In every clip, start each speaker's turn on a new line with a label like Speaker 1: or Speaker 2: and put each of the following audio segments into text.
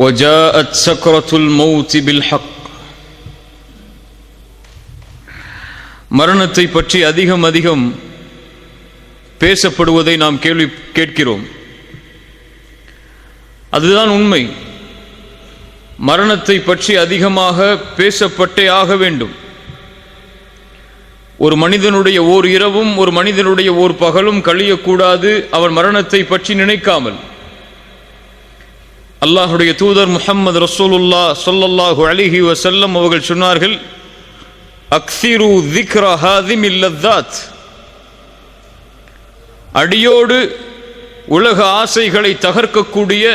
Speaker 1: وجاءت سكرة الموت بالحق. மரணத்தை பற்றி அதிகம் அதிகம் பேசப்படுவதை நாம் கேட்கிறோம். அதுதான் உண்மை. மரணத்தை பற்றி அதிகமாக பேசப்பட்டே ஆக வேண்டும். ஒரு மனிதனுடைய ஓர் இரவும் ஒரு மனிதனுடைய ஓர் பகலும் கழியக்கூடாது அவன் மரணத்தை பற்றி நினைக்காமல். அல்லாஹுடைய தூதர் முஹம்மது ரசூலுல்லாஹ் ஸல்லல்லாஹு அலைஹி வஸல்லம் அவர்கள் சொன்னார்கள், அக்ஸிரு ذிக்ர ஹாதிமில் லذாத். அடியோடு உலக ஆசைகளை தகர்க்கக்கூடிய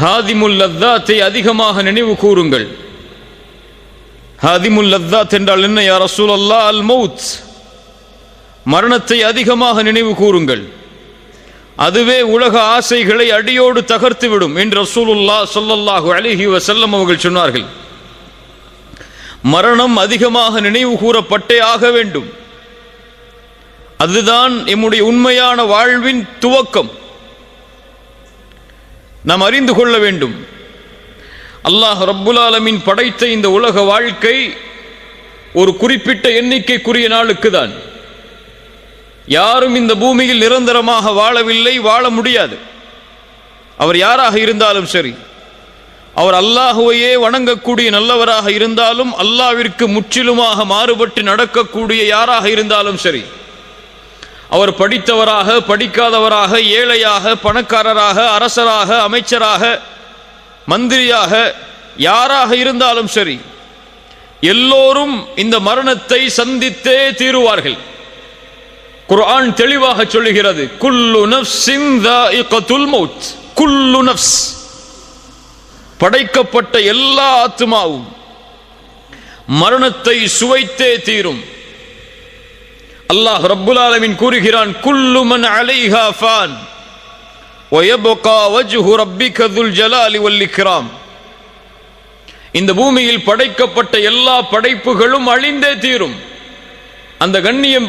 Speaker 1: ஹாதிமுல் லذாத்தை அதிகமாக நினைவு கூறுங்கள். ஹாதிமுல் லذாத் என்றால் என்ன யா ரசூலல்லாஹ்? அல் மௌத், மரணத்தை அதிகமாக நினைவு கூறுங்கள். அதுவே உலக ஆசைகளை அடியோடு தகர்த்துவிடும் என்று ரசூலுல்லாஹ் ஸல்லல்லாஹு அலைஹி வஸல்லம் அவர்கள் சொன்னார்கள். மரணம் அதிகமாக நினைவு கூறப்பட்டே ஆக வேண்டும். அதுதான் எம்முடைய உண்மையான வாழ்வின் துவக்கம். நாம் அறிந்து கொள்ள வேண்டும், அல்லாஹ் ரப்புல் ஆலமீன் படைத்த இந்த உலக வாழ்க்கை ஒரு குறிப்பிட்ட எண்ணிக்கைக்குரிய நாளுக்கு தான். யாரும் இந்த பூமியில் நிரந்தரமாக வாழவில்லை, வாழ முடியாது. அவர் யாராக இருந்தாலும் சரி, அவர் அல்லாஹுவையே வணங்கக்கூடிய நல்லவராக இருந்தாலும், அல்லாஹ்விற்கு முற்றிலுமாக மாறுபட்டு நடக்கக்கூடிய யாராக இருந்தாலும் சரி, அவர் படித்தவராக படிக்காதவராக, ஏழையாக பணக்காரராக, அரசராக அமைச்சராக மந்திரியாக யாராக இருந்தாலும் சரி, எல்லோரும் இந்த மரணத்தை சந்தித்தே தீருவார்கள். குர்ஆன் தெளிவாக சொல்லுகிறது, குல்லு நஃப்ஸின் ذائقத்துல் மௌத். குல்லு நஃப்ஸ், படைக்கப்பட்ட எல்லா ஆத்மாவும் மரணத்தை சுவைத்தே தீரும். அல்லாஹ் ரப்புல் ஆலமீன் கூறுகிறான், குல்லு மன் அலைஹா ஃபான் வ யப்கா வஜ்ஹு ரப்பிக துல் ஜலாலி வல் இக்ராம். இந்த பூமியில் படைக்கப்பட்ட எல்லா படைப்புகளும் அழிந்தே தீரும். அந்த கண்ணியம்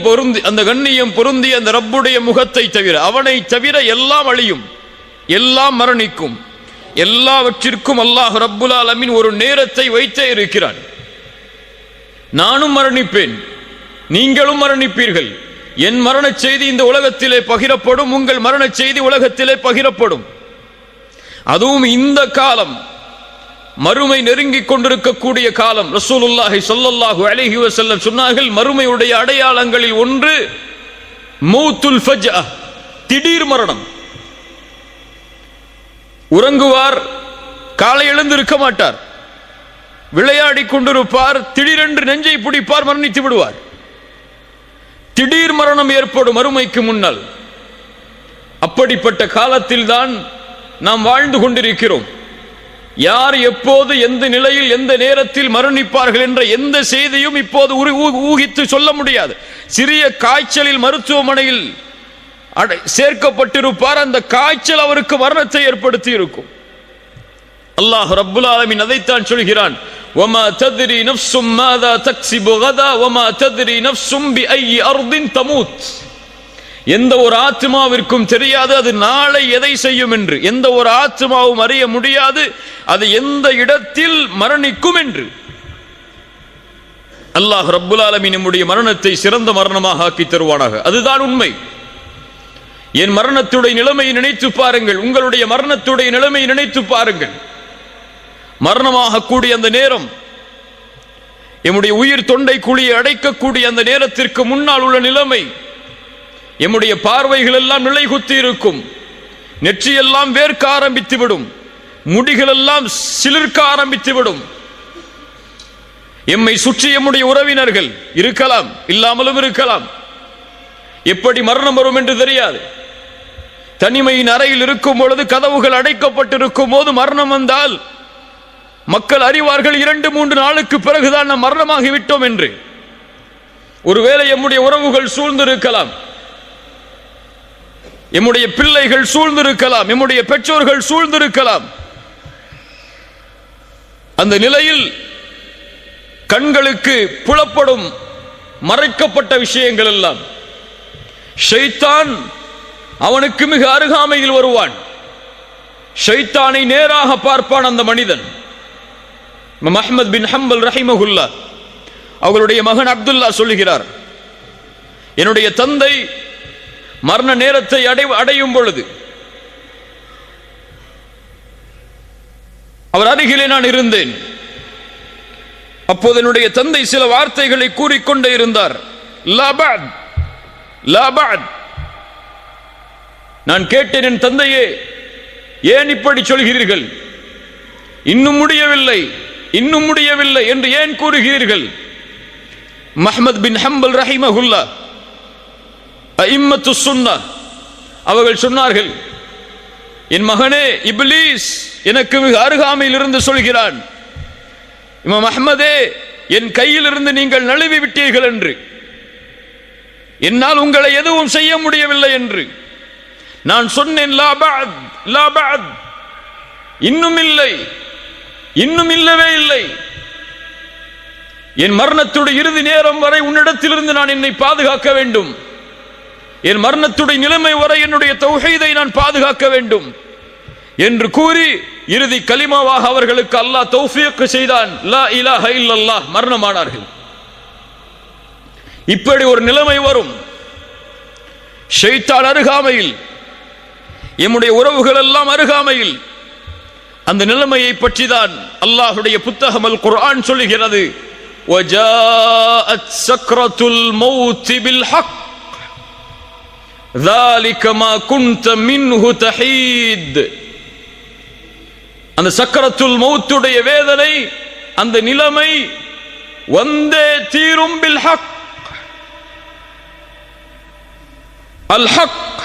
Speaker 1: பொருந்தி அந்த ரப்புடைய முகத்தை தவிர, அவனை தவிர எல்லாம் அழியும், எல்லாம் மரணிக்கும். எல்லாவற்றிற்கும் அல்லாஹ் ரப்புல் ஆலமீன் ஒரு நேரத்தை வைத்தே இருக்கிறான். நானும் மரணிப்பேன், நீங்களும் மரணிப்பீர்கள். என் மரண செய்தி இந்த உலகத்திலே பகிரப்படும், உங்கள் மரண செய்தி உலகத்திலே பகிரப்படும். அதுவும் இந்த காலம் மறுமை நெருங்கிக் கொண்டிருக்கக்கூடிய காலம். ரசூலுல்லாஹி ஸல்லல்லாஹு அலைஹி வஸல்லம் சொன்னார்கள், மறுமையுடைய அடையாளங்களில் ஒன்று மௌத்துல் ஃபஜ்அ, திடீர் மரணம். உறங்குவார், காலை எழுந்திருக்க மாட்டார், விளையாடி கொண்டிருப்பார், திடீரென்று நெஞ்சை பிடிப்பார், மரணித்து விடுவார். திடீர் மரணம் ஏற்படும் மறுமைக்கு முன்னால். அப்படிப்பட்ட காலத்தில் தான் நாம் வாழ்ந்து கொண்டிருக்கிறோம். யார் எப்போது எந்த நிலையில் எந்த நேரத்தில் மரணிப்பார்கள் என்ற எந்த செய்தியும் இப்போது ஊகித்து சொல்ல முடியாது. சிறிய காய்ச்சலில் மருத்துவமனையில் சேர்க்கப்பட்டிருப்பார், அந்த காய்ச்சல் அவருக்கு மரணத்தை ஏற்படுத்தி இருக்கும். அல்லாஹ் ரப்புல் ஆலமீன் அதைத்தான் சொல்கிறான், வமா தத்ரி நஃப்ஸும் மாதா தக்ஸிபு கதா வமா தத்ரி நஃப்ஸும் பிஐயி அர்தின் தமூத். எந்த ஒரு ஆத்மாவிற்கும் தெரியாது அது நாளை எதை செய்யும் என்று. எந்த ஒரு ஆத்மாவும் அறிய முடியாது அது எந்த இடத்தில் மரணிக்கும் என்று. அல்லாஹ் ரப்புல் ஆலமீன் நம்முடைய மரணத்தை சிறந்த மரணமாக ஆக்கி தருவானாக. அதுதான் உண்மை. என் மரணத்துடைய நிலைமையை நினைத்து பாருங்கள், உங்களுடைய மரணத்துடைய நிலைமையை நினைத்து பாருங்கள். மரணமாக கூடிய அந்த நேரம், எம்முடைய உயிர் தொண்டை குழியை அடைக்கக்கூடிய அந்த நேரத்திற்கு முன்னால் உள்ள நிலைமை, எம்முடைய பார்வைகள் எல்லாம் நிலை குத்தி இருக்கும், நெற்றியெல்லாம் வேர்க்க ஆரம்பித்துவிடும், முடிகள் எல்லாம் சிலிர்க்க ஆரம்பித்துவிடும். எம்மை சுற்றி எம்முடைய உறவினர்கள் இருக்கலாம், இல்லாமலும் இருக்கலாம். எப்படி மரணம் வரும் என்று தெரியாது. தனிமையின் அறையில் இருக்கும் பொழுது, கதவுகள் அடைக்கப்பட்டிருக்கும் போது மரணம் வந்தால் மக்கள் அறிவார்கள் 2-3 நாளுக்கு பிறகுதான் நாம் மரணமாகி விட்டோம் என்று. ஒருவேளை எம்முடைய உறவுகள் சூழ்ந்திருக்கலாம், எம்முடைய பிள்ளைகள் சூழ்ந்திருக்கலாம், எம்முடைய பெற்றோர்கள் சூழ்ந்திருக்கலாம். அந்த நிலையில் கண்களுக்கு புலப்படும் மறைக்கப்பட்ட விஷயங்கள் எல்லாம் ஷைத்தான் அவனுக்கு மிக அருகாமையில் வருவான். ஷைத்தானை நேராக பார்ப்பான் அந்த மனிதன். அஹ்மத் பின் ஹம்பல் ரஹிமஹுல்லா அவர்களுடைய மகன் அப்துல்லா சொல்லுகிறார், என்னுடைய தந்தை மரண நேரத்தை அடையும் பொழுது அவர் அருகிலே நான் இருந்தேன். அப்போது என்னுடைய தந்தை சில வார்த்தைகளை கூறிக்கொண்டே இருந்தார். நான் கேட்டேன், என் தந்தையே, ஏன் இப்படி சொல்கிறீர்கள்? இன்னும் முடியவில்லை, இன்னும் முடியவில்லை என்று ஏன் கூறுகிறீர்கள்? அஹ்மத் பின் ஹம்பல் ரஹிமஹுல்லா அஇம்மத்து சுன்னah அவர்கள் சொன்னார்கள், என் மகனே, இப்லீஸ் எனக்கு மிக அருகாமையில் இருந்து சொல்கிறான், இமாம் அஹ்மதே, என் கையில் இருந்து நீங்கள் நழுவி விட்டீர்கள் என்று, என்னால் உங்களை எதுவும் செய்ய முடியவில்லை என்று. நான் சொன்னேன், லா பஅத், இன்னும் இல்லை, இன்னும் இல்லவே இல்லை. என் மரணத்துடைய இறுதி நேரம் வரை உன்னிடத்திலிருந்து நான் என்னை பாதுகாக்க வேண்டும். என் மரணத்துடைய நிலைமை வரை என்னுடைய தௌஹீதை நான் பாதுகாக்க வேண்டும் என்று கூறி இறுதி கலிமாவாக அவர்களுக்கு அல்லாஹ் தௌஃபீக் செய்தான். லா இலாஹ இல்லல்லாஹ், மரணமானார்கள். இப்படி ஒரு நிலைமை வரும். ஷைத்தான் அருகாமையில், எம்முடைய உறவுகள் எல்லாம் அருகாமையில். அந்த நிலைமையை பற்றி தான் அல்லாஹ்வுடைய புத்தகம் அல் குர்ஆன் சொல்லுகிறது, வஜாஅத் சக்ரத்துல் மௌத் பில் ஹக் ذلك ما كنت منه تحيد. அந்த சக்கரத்துல் மௌத்துடைய வேதனை, அந்த நிலைமை வந்தே தீரும். பில் ஹக், அல் ஹக்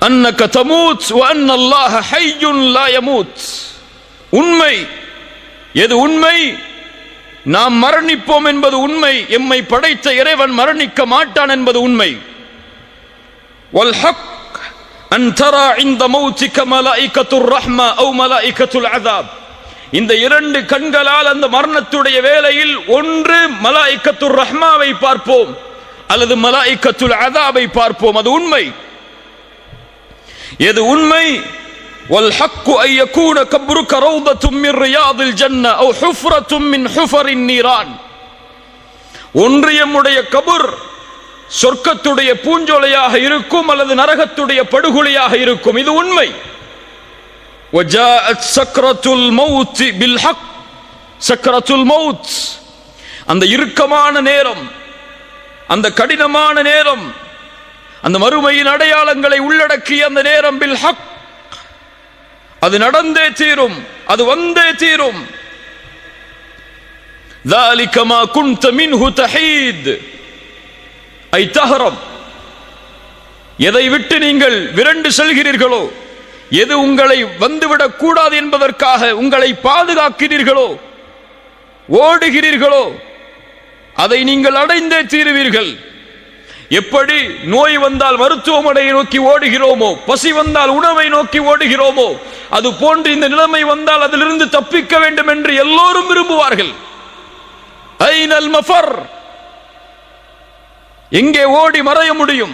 Speaker 1: அன்னக தமூத் வ அன்ன அல்லாஹ ஹய்யுன் லா யமூத். உண்மை எது? உண்மை நாம் மரணிப்போம் என்பது உண்மை. எம்மை படைத்த இறைவன் மரணிக்க மாட்டான் என்பது உண்மை. வல் ஹக் அன் தரா இன்த மௌத்திக மலாயிகத்துர் ரஹ்மா அவ் மலாயிகத்துல் அஸாப். இந்த இரண்டு கண்களால் அந்த மரணத்துடைய வேளையில் ஒன்று மலாயிகத்துர் ரஹ்மாவை பார்ப்போம் அல்லது மலாயிகத்துல் அஸாபை பார்ப்போம். அது உண்மை. எது உண்மை? வல் ஹக்கு அன் யகூன கப்ருக ரௌதத்தும் மின் ரியாதில் ஜன்னah அவ் ஹுஃப்ரத்தும் மின் ஹுஃபரின் நீரான். ஒன்று எம்முடைய கபர் சொர்க்கத்துடைய பூஞ்சோலையாக இருக்கும் அல்லது நரகத்துடைய படுகொலையாக இருக்கும். இது உண்மை. வஜாஅத் சக்ரத்துல் மௌத் பில் ஹக். சக்ரத்துல் மௌத், அந்த இறுக்கமான நேரம், அந்த கடினமான நேரம், அந்த மறுமையின் அடையாளங்களை உள்ளடக்கிய அந்த நேரம், பில் ஹக், அது நடந்தே தீரும், அது வந்தே தீரும். ذلك ما كنت منه تحيد ஐ தஹரம். எதை விட்டு நீங்கள் விரண்டு செல்கிறீர்களோ, எது உங்களை வந்துவிடக் கூடாது என்பதற்காக உங்களை பாதுகாக்கிறீர்களோ, ஓடுகிறீர்களோ, அதை நீங்கள் அடைந்தே தீருவீர்கள். எப்படி நோய் வந்தால் மருத்துவமனையை நோக்கி ஓடுகிறோமோ, பசி வந்தால் உணவை நோக்கி ஓடுகிறோமோ, அது போன்று இந்த நிலைமை வந்தால் அதிலிருந்து தப்பிக்க வேண்டும் என்று எல்லோரும் விரும்புவார்கள். ஐனல் மஃபர், எங்கே ஓடி மறைய முடியும்?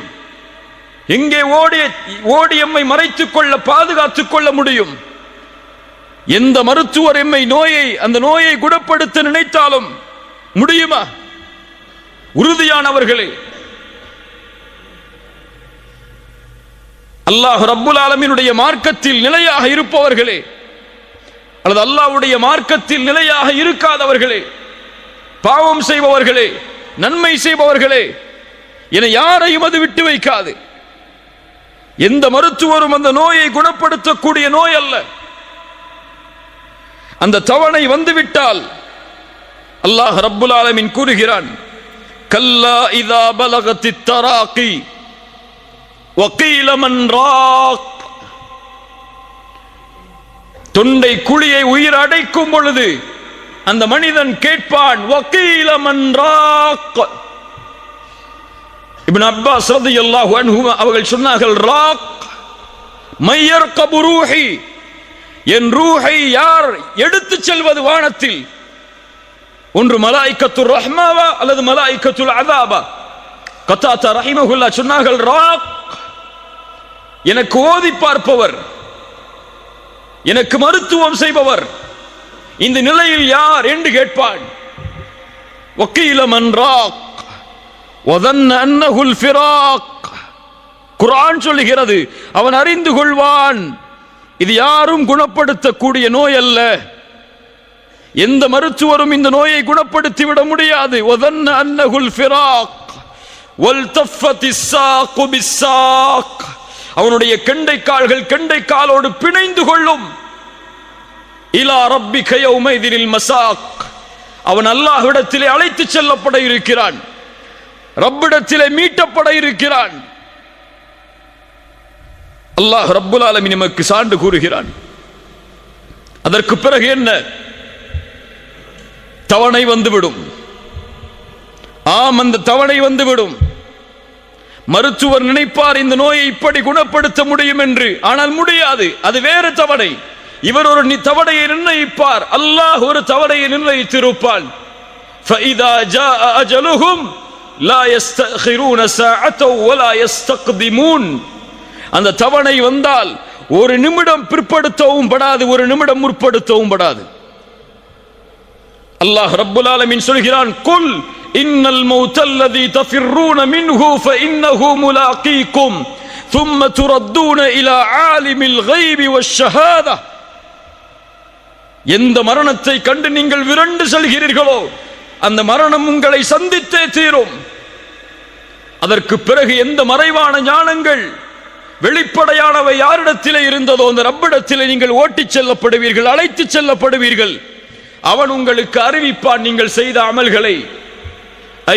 Speaker 1: எங்கே ஓடி எம்மை மறைத்துக் கொள்ள, பாதுகாத்துக் கொள்ள முடியும்? எந்த மருத்துவர் எம்மை அந்த நோயை குணப்படுத்த நினைத்தாலும் முடியுமா? உறுதியானவர்களே, அல்லாஹ் ரப்புல் ஆலமீனுடைய மார்க்கத்தில் நிலையாக இருப்பவர்களே, அல்லது அல்லாஹ்வுடைய மார்க்கத்தில் நிலையாக இருக்காதவர்களே, பாவம் செய்பவர்களே, நன்மை செய்பவர்களே என யாரையும் அது விட்டு வைக்காது. எந்த மருத்துவரும் அந்த நோயை குணப்படுத்தக்கூடிய நோய் அல்ல. அந்த தவணை வந்துவிட்டால் அல்லாஹ் ரப்புல் ஆலமீன் கூறுகிறான், கல்லா இதா பலகத்தித் தராகி வகீல மன் ராக். தொண்டை குழியை உயிர் அடைக்கும் பொழுது அந்த மனிதன் கேட்பான், வகீல மன் ராக். இப்னு அப்பாஸ் ரலியல்லாஹு அன்ஹு அவர்கள் சொன்னார்கள், ராக் மையர்கபு ரூஹி, என் ரூஹை யார் எடுத்துச் செல்வது வானத்தில்? ஒன்று மலாயிகத்துர் ரஹ்மாவா அல்லது மலாயிகத்துல் அஸாபா? கத்தாதா ரஹிமஹுல்லாஹ் சொன்னார்கள், ராக் எனக்கு ஓதி பார்ப்பவர், எனக்கு மருத்துவம் செய்பவர் இந்த நிலையில் யார் என்று கேட்பான். வக்கீல மன் ராக் வதன்ன அன்னஹுல் ஃபிராக். குர்ஆன் சொல்லுகிறது, அவன் அறிந்து கொள்வான் இது யாரும் குணப்படுத்தக்கூடிய நோய் அல்ல, எந்த மருத்துவரும் இந்த நோயை குணப்படுத்தி விட முடியாது. வதன்ன அன்னஹுல் ஃபிராக் வல்தஃபத்திஸ் ஸாக்கு பிஸ்ஸாக். அவனுடைய கெண்டைக்கால்கள் கெண்டைக்காலோடு பிணைந்து கொள்ளும். இலா ரப்பிக யௌமைதில் மஸாக். அவன் அல்லாஹ்விடத்திலே அழைத்து செல்லப்பட இருக்கிறான், ரப்பிடத்திலே மீட்டப்பட இருக்கிறான். அல்லாஹ் ரப்புல் ஆலமீன் நமக்கு சான்று கூறுகிறான். அதற்கு பிறகு என்ன? தவணை வந்துவிடும். ஆம், அந்த தவணை வந்துவிடும். மருத்துவர் நினைப்பார் இந்த நோயை இப்படி குணப்படுத்த முடியும் என்று, ஆனால் முடியாது. அது வேறு தவணை. இவர் ஒரு தவணையை நிர்ணயிப்பார், அல்லாஹ் ஒரு தவணையை நிர்ணயித்திருப்பான். فَإِذَا جَاءَ أَجَلُهُمْ لَا يَسْتَأْخِرُونَ سَاعَةً وَلَا يَسْتَقْدِمُونَ. அந்த தவணை வந்தால் ஒரு நிமிடம் பிற்படுத்தவும் படாது, ஒரு நிமிடம் முற்படுத்தவும் படாது. அல்லாஹ் ரப்புல் ஆலமீன் சொல்கிறான், குல் இன்னல் மௌத்தல்லதி தஃபிர்ரூன மின்ஹு ஃபஇன்னஹு முலாகீக்கும் ثم تردون إلى عالم الغيب والشهادة. எந்த மரணத்தை கண்டு நீங்கள் விரண்டு செல்கிறீர்களோ அந்த மரணம் உங்களை சந்தித்தே தீரும். அதற்கு பிறகு எந்த மறைவான ஞானங்கள் வெளிப்படையானவை யாரிடத்திலே இருந்ததோ அந்த ரப்பிடத்திலே நீங்கள் ஓட்டிச் செல்லப்படுவீர்கள், அழைத்து செல்லப்படுவீர்கள். அவன் உங்களுக்கு அறிவிப்பான் நீங்கள் செய்த அமல்களை.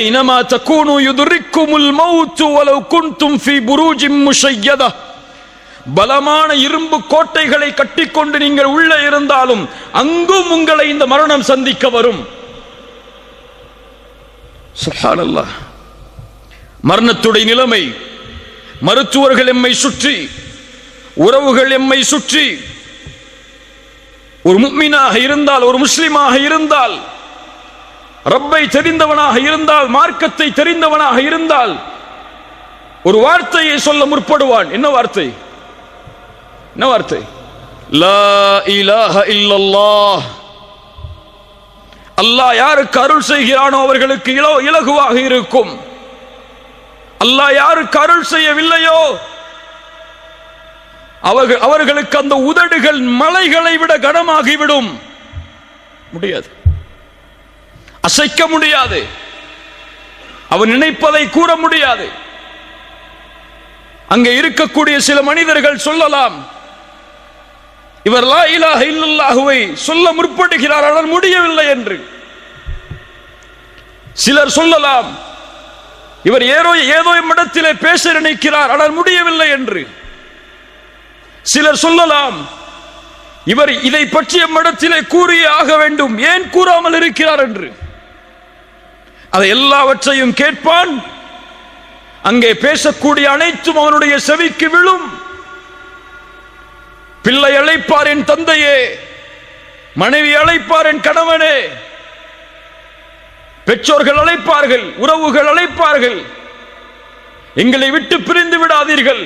Speaker 1: ஐனமா தகூனு யுத்ரிக்குமுல் மௌத் வலவ் குன்தும் ஃபீ புரூஜின் முஷய்யதா. பலமான இரும்பு கோட்டைகளை கட்டிக்கொண்டு நீங்கள் உள்ளே இருந்தாலும் அங்கும் உங்களை இந்த மரணம் சந்திக்க வரும். சுப்ஹானல்லாஹ். மரணத்துடைய நிலைமை, மருத்துவர்கள் எம்மை சுற்றி, உறவுகள் எம்மை சுற்றி. ஒரு முஃமினாக இருந்தால், ஒரு முஸ்லிமாக இருந்தால், ரப்பை தெரிந்தவனாக இருந்தால், மார்க்கத்தை தெரிந்தவனாக இருந்தால் ஒரு வார்த்தையை சொல்ல முற்படுவான். என்ன வார்த்தை? என்ன வார்த்தை? லா இலாஹ இல்லல்லாஹ். அல்லாஹ் யாருக்கு அருள் செய்கிறானோ அவர்களுக்கு இலகுவாக இருக்கும். அல்லாஹ் யாருக்கு அருள் செய்யவில்லையோ அவர்களுக்கு அந்த உதடுகள் மலைகளை விட கனமாகிவிடும். முடியாது, அசைக்க முடியாது, அவன் நினைப்பதை கூற முடியாது. அங்கே இருக்கக்கூடிய சில மனிதர்கள் சொல்லலாம், இவர் லா இலாஹ இல்லல்லாஹுவை சொல்ல முற்படுகிறார் ஆனால் முடியவில்லை என்று. சிலர் சொல்லலாம், இவர் ஏதோ இடத்திலே பேச நினைக்கிறார் ஆனால் முடியவில்லை என்று. சிலர் சொல்லலாம், இவர் இதை பற்றிய இடத்திலே கூறியே ஆக வேண்டும், ஏன் கூறாமல் இருக்கிறார் என்று. அதை எல்லாவற்றையும் கேட்பான். அங்கே பேசக்கூடிய அனைத்தும் அவனுடைய செவிக்கு விழும். பிள்ளை அழைப்பார் என் தந்தையே, மனைவி அழைப்பார் என் கணவனே, பெற்றோர்கள் அழைப்பார்கள், உறவுகள் அழைப்பார்கள், எங்களை விட்டு பிரிந்து விடாதீர்கள்,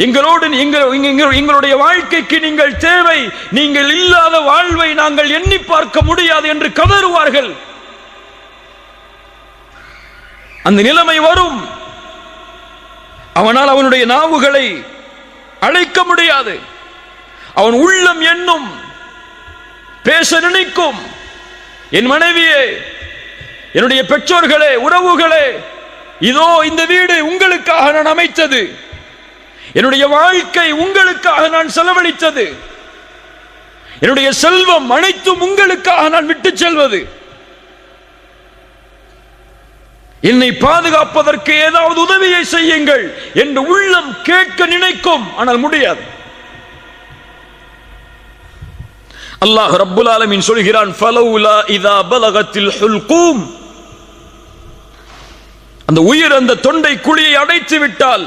Speaker 1: எங்களோடு எங்களுடைய வாழ்க்கைக்கு நீங்கள் தேவை, நீங்கள் இல்லாத வாழ்வை நாங்கள் எண்ணி பார்க்க முடியாது என்று கதறுவார்கள். அந்த நிலைமை வரும். அவனால் அவனுடைய நாவுகளை அழைக்க முடியாது. அவன் உள்ளம் எண்ணும், பேச நினைக்கும், என் மனைவியே, என்னுடைய பெற்றோர்களே, உறவுகளே, இதோ இந்த வீடு உங்களுக்காக நான் அமைத்தது, என்னுடைய வாழ்க்கை உங்களுக்காக நான் செலவழித்தது, என்னுடைய செல்வம் அனைத்தும் உங்களுக்காக நான் விட்டு செல்வது, என்னை பாதுகாப்பதற்கு ஏதாவது உதவியை செய்யுங்கள் என்று உள்ளம் கேட்க நினைக்கும், ஆனால் முடியாது. அல்லாஹ் ரப்புல் ஆலமீன் சொல்கிறான், ஃபலௌலா இதா பலகத்தில் ஹுல்கூம். அந்த உயிர் அந்த தொண்டை குழியை அடைத்து விட்டால்,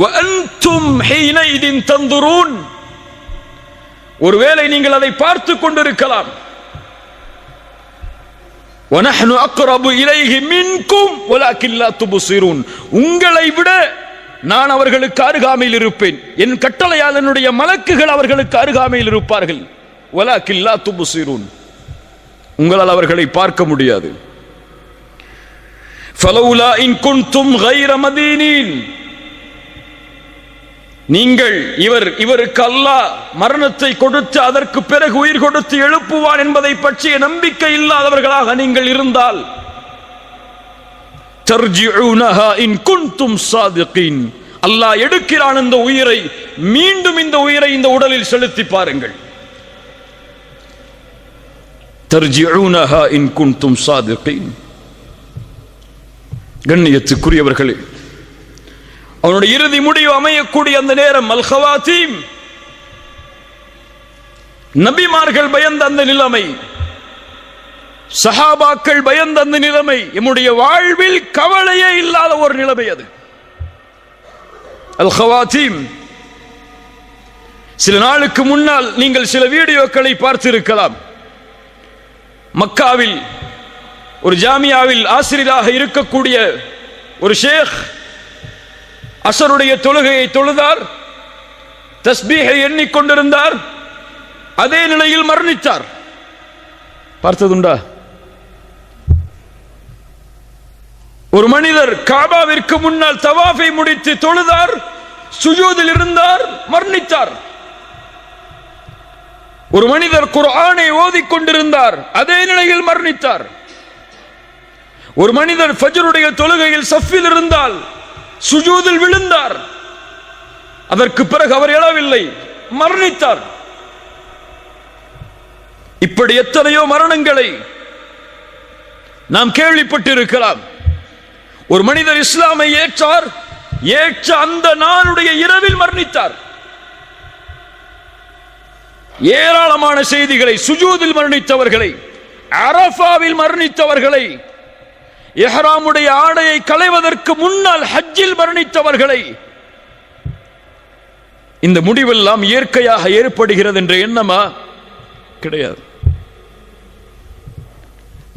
Speaker 1: வஅன்தும் ஹீனைதின் தந்துரூன், ஒருவேளை நீங்கள் அதை பார்த்து கொண்டிருக்கலாம். وَنَحْنُ أَقْرَبُ إِلَيْهِ مِنْكُمْ وَلَكِنْ لَا تُبْصِرُونَ, உங்களை விட நான் அவர்களுக்கு அருகாமையில் இருப்பேன், என் கட்டளையால் என்னுடைய மலக்குகள் அவர்களுக்கு அருகாமையில் இருப்பார்கள். வலாக்கின் லா துப்சிரூன், உங்களால் அவர்களை பார்க்க முடியாது. ஃபலௌலா இன் குன்தும் கைர மதீனீன், நீங்கள் இவருக்கு அல்லாஹ் மரணத்தை கொடுத்து அதற்கு பிறகு உயிர் கொடுத்து எழுப்புவான் என்பதை பற்றிய நம்பிக்கை இல்லாதவர்களாக நீங்கள் இருந்தால், தர்ஜிஊனஹா இன் குன்தும் சாதிகீன், அல்லாஹ் எடுக்கிறான் இந்த உயிரை, மீண்டும் இந்த உயிரை இந்த உடலில் செலுத்தி பாருங்கள். தர்ஜிஊனஹா இன் குன்தும் சாதிகீன். கண்ணியத்துக்குரியவர்களே, அவனுடைய இறுதி முடிவு அமையக்கூடிய அந்த நேரம் அல் ஹவாத்தீம், நபிமார்கள் பயந்த அந்த நிலைமை, சஹாபாக்கள் பயந்த அந்த நிலைமை, நம்முடைய வாழ்வில் கவலையே இல்லாத ஒரு நிலைமை அது அல் ஹவாத்தீம். சில நாளுக்கு முன்னால் நீங்கள் சில வீடியோக்களை பார்த்திருக்கலாம். மக்காவில் ஒரு ஜாமியாவில் ஆசிரியராக இருக்கக்கூடிய ஒரு ஷேக் அசருடைய தொழுகையை தொழுதார், தஸ்பீஹை எண்ணிக்கொண்டிருந்தார், அதே நிலையில் மரணித்தார். பார்த்ததுண்டா? ஒரு மனிதர் காபாவிற்கு முன்னால் தவாஃபை முடித்து தொழுதார், சுஜூதில் இருந்தார், மரணித்தார். ஒரு மனிதர் குர்ஆனை ஓதிக்கொண்டிருந்தார், அதே நிலையில் மரணித்தார். ஒரு மனிதர் ஃபஜ்ருடைய தொழுகையில் சஃபில் இருந்தால் சுஜூதில் விழுந்தார், அதற்கு பிறகு அவர் எழவில்லை, மரணித்தார். இப்படி எத்தனையோ மரணங்களை நாம் கேள்விப்பட்டிருக்கலாம். ஒரு மனிதர் இஸ்லாமை ஏற்றார், ஏற்ற அந்த நாளுடைய இரவில் மரணித்தார். ஏராளமான செய்திகளை, சுஜூதில் மரணித்தவர்களை, அரஃபாவில் மரணித்தவர்களை, இஹ்ராமுடைய ஆடையை களைவதற்கு முன்னால் ஹஜ்ஜில் மரணித்தவர்களை. இந்த முடிவெல்லாம் இயற்கையாக ஏற்படுகிறது என்ற எண்ணமா? கிடையாது.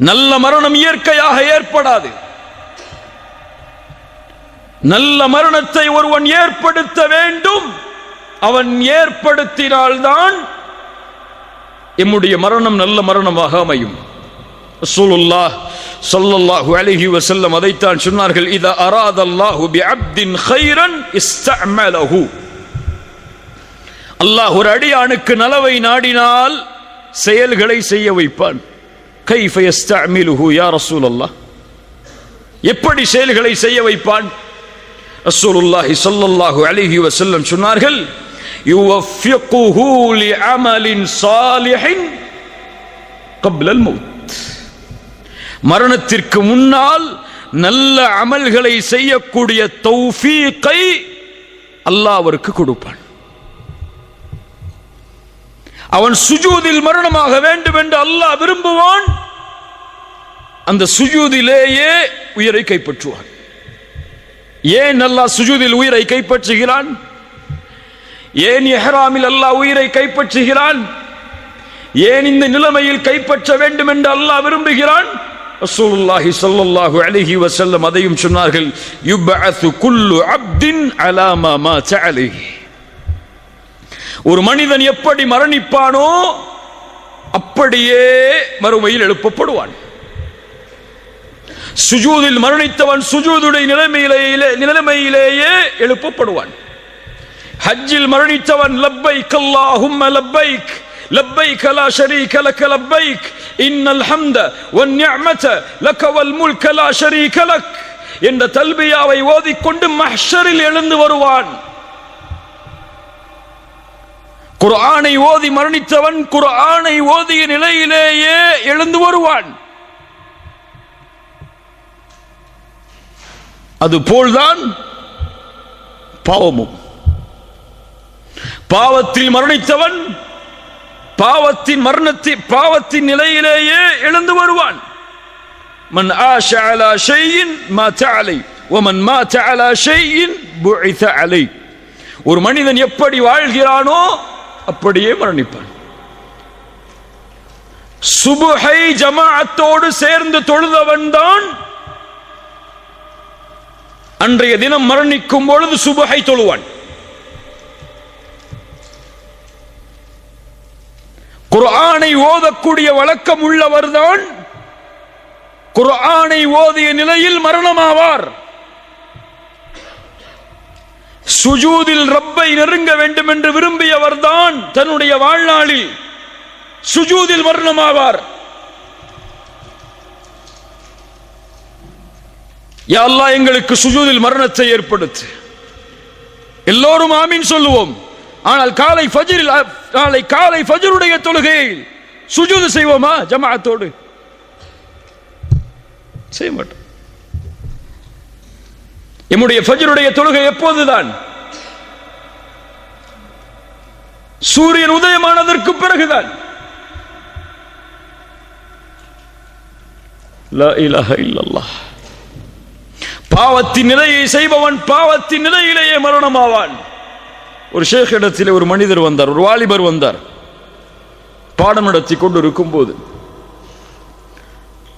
Speaker 1: நல்ல மரணம் இயற்கையாக ஏற்படாது. நல்ல மரணத்தை ஒருவன் ஏற்படுத்த வேண்டும். அவன் ஏற்படுத்தினால்தான் எம்முடைய மரணம் நல்ல மரணமாக அமையும். ரசூலுல்லாஹ் ஸல்லல்லாஹு அலைஹி வஸல்லம் அதைத்தான் சொன்னார்கள், இதா அராதல்லாஹு பிஅப்தின் கைரன் இஸ்தஅமலஹு. அல்லாஹ் ஒரு அடியானுக்கு நலவை நாடினால் செயல்களை செய்ய வைப்பான். கைஃப யஸ்தஅமிலுஹு யா ரசூலல்லாஹ், எப்படி செயல்களை செய்ய வைப்பான்? ரசூலுல்லாஹி ஸல்லல்லாஹு அலைஹி வஸல்லம் சொன்னார்கள், யுவஃபிகுஹு லிஅமலின் ஸாலிஹின் கப்லல் மௌத். மரணத்திற்கு முன்னால் நல்ல அமல்களை செய்யக்கூடிய தௌஃபீகை அல்லாஹ் அவருக்கு கொடுப்பான். அவன் சுஜூதில் மரணமாக வேண்டும் என்று அல்லாஹ் விரும்புவான். அந்த சுஜூதிலேயே உயிரை கைப்பற்றுவான். ஏன் அல்லாஹ் சுஜூதில் உயிரை கைப்பற்றுகிறான்? ஏன் இஹ்ராமில் அல்லாஹ் உயிரை கைப்பற்றுகிறான்? ஏன் இந்த நிலைமையில் கைப்பற்ற வேண்டும் என்று அல்லாஹ் விரும்புகிறான்? ரசூலுல்லாஹி ஸல்லல்லாஹு அலைஹி வஸல்லம் அதையும் சொன்னார்கள், யுபஅது குல்லு அப்தின் அலா மா மாத அலைஹி. ஒரு மனிதன் எப்படி மரணிப்பானோ அப்படியே மறுமையில் எழுப்பப்படுவான். சுஜூதில் மரணித்தவன் சுஜூதுடைய நிலைமையிலேயே எழுப்பப்படுவான். ஹஜ்ஜில் மரணித்தவன் லப்பைக் அல்லாஹும்ம லப்பைக் லப்பைக் லா ஷரீக லக லப்பைக் இன்னல் ஹம்த வன் நிஅமத லக வல் முல்க லா ஷரீக லக் என்ற தல்பியாவை ஓதிக்கொண்டு மஹ்ஷரில் எழுந்து வருவான். குர்ஆனை ஓதி மரணித்தவன் குர்ஆனை ஓதிய நிலையிலேயே எழுந்து வருவான். அதுபோல்தான் பாவமும். பாவத்தில் மரணித்தவன் பாவத்தின் நிலையிலேயே எழுந்து வருவான். மன் ஆஷ அலா ஷைஇன் மாத அலை வமன் மாத அலா ஷைஇன் புஇஸ அலை. ஒரு மனிதன் எப்படி வாழ்கிறானோ அப்படியே மரணிப்பான். சுபுஹை ஜமாஅத்தோடு சேர்ந்து தொழுதவன் தான் அன்றைய தினம் மரணிக்கும் பொழுது சுபஹை தொழுவான். குர்ஆனை ஓதக்கூடிய வழக்கம் உள்ளவர்தான் குர்ஆனை ஓதிய நிலையில் மரணமாவார். சுஜூதில் ரப்பை நெருங்க வேண்டும் என்று விரும்பியவர்தான் தன்னுடைய வாழ்நாளில் சுஜூதில் மரணமாவார். யா அல்லாஹ் எங்களுக்கு சுஜூதில் மரணத்தை ஏற்படுத்து. எல்லோரும் ஆமீன் சொல்லுவோம். ஆனால் காலை ஃபஜ்ருடைய தொழுகையில் சுஜூது செய்வோமா ஜமாஅத்தோடு? செய்ய மாட்டோம். நம்முடைய ஃபஜ்ருடைய தொழுகை எப்போதுதான்? சூரியன் உதயமானதற்கு பிறகுதான். லா இலாஹ இல்லல்லாஹ். பாவத்தின் நிலையை செய்பவன் பாவத்தின் நிலையிலேயே மரணமாவான். ஒரு ஷேக் இடத்திலே ஒரு மனிதர் வந்தார், ஒரு வாலிபர் வந்தார். பாடம் நடத்தி கொண்டு இருக்கும் போது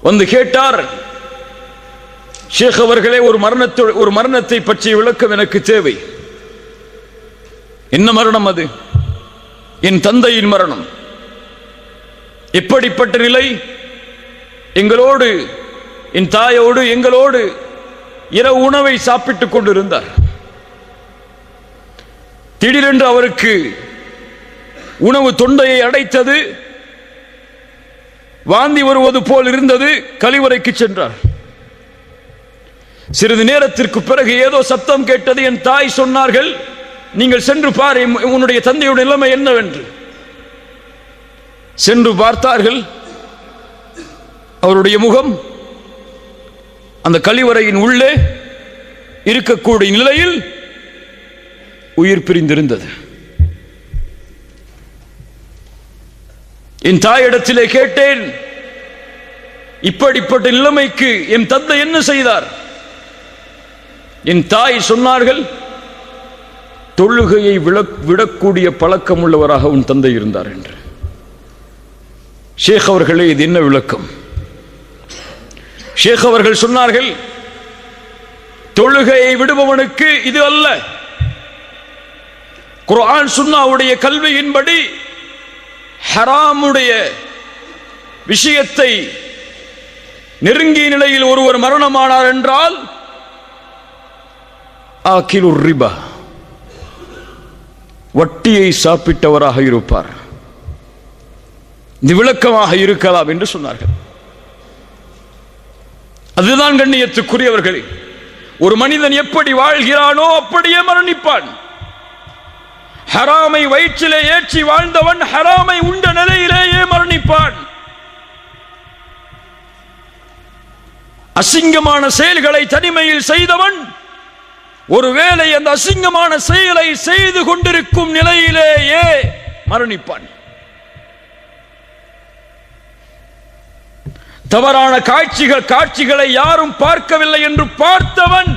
Speaker 1: வந்து கேட்டார், ஷேக் அவர்களே, ஒரு மரணத்தை பற்றிய விளக்கம் எனக்கு தேவை. என்ன மரணம் அது? என் தந்தையின் மரணம். எப்படிப்பட்ட நிலை? எங்களோடு, என் தாயோடு எங்களோடு இரவு உணவை சாப்பிட்டுக் கொண்டிருந்தார். திடீரென்று அவருக்கு உணவு தொண்டையை அடைத்தது, வாந்தி வருவது போல் இருந்தது. கழிவறைக்கு சென்றார். சிறிது நேரத்திற்கு பிறகு ஏதோ சத்தம் கேட்டது. என் தாய் சொன்னார்கள், நீங்கள் சென்று பார் உன்னுடைய தந்தையுடைய நிலைமை என்னவென்று. சென்று பார்த்தார்கள். அவருடைய முகம் அந்த கழிவறையின் உள்ளே இருக்கக்கூடிய நிலையில் உயிர் பிரிந்திருந்தது. என் தாயிடத்திலே கேட்டேன், இப்படிப்பட்ட நிலைமைக்கு என் தந்தை என்ன செய்தார்? என் தாய் சொன்னார்கள், தொழுகையை விடக்கூடிய பழக்கம் உள்ளவராக உன் தந்தை இருந்தார் என்று. ஷேக் அவர்களே, இது என்ன விளக்கம்? ஷேக் அவர்கள் சொன்னார்கள், தொழுகையை விடுபவனுக்கு இது அல்ல. குர்ஆன் சுன்னாவுடைய கல்வியின்படி ஹராமுடைய விஷயத்தை நெருங்கிய நிலையில் ஒருவர் மரணமானார் என்றால் ஆகிலுர் ரிபா, வட்டியை சாப்பிட்டவராக இருப்பார். இது விளக்கமாக இருக்கலாம் என்று சொன்னார்கள். அதுதான் கண்ணியத்துக்குரியவர்களே, ஒரு மனிதன் எப்படி வாழ்கிறானோ அப்படியே மரணிப்பான். ஹராமை வயிற்றிலே ஏற்றி வாழ்ந்தவன் ஹராமை உண்ட நிலையிலேயே மரணிப்பான். அசிங்கமான செயல்களை தனிமையில் செய்தவன் ஒருவேளை அந்த அசிங்கமான செயலை செய்து கொண்டிருக்கும் நிலையிலேயே மரணிப்பான். தவறான காட்சிகளை யாரும் பார்க்கவில்லை என்று பார்த்தவன்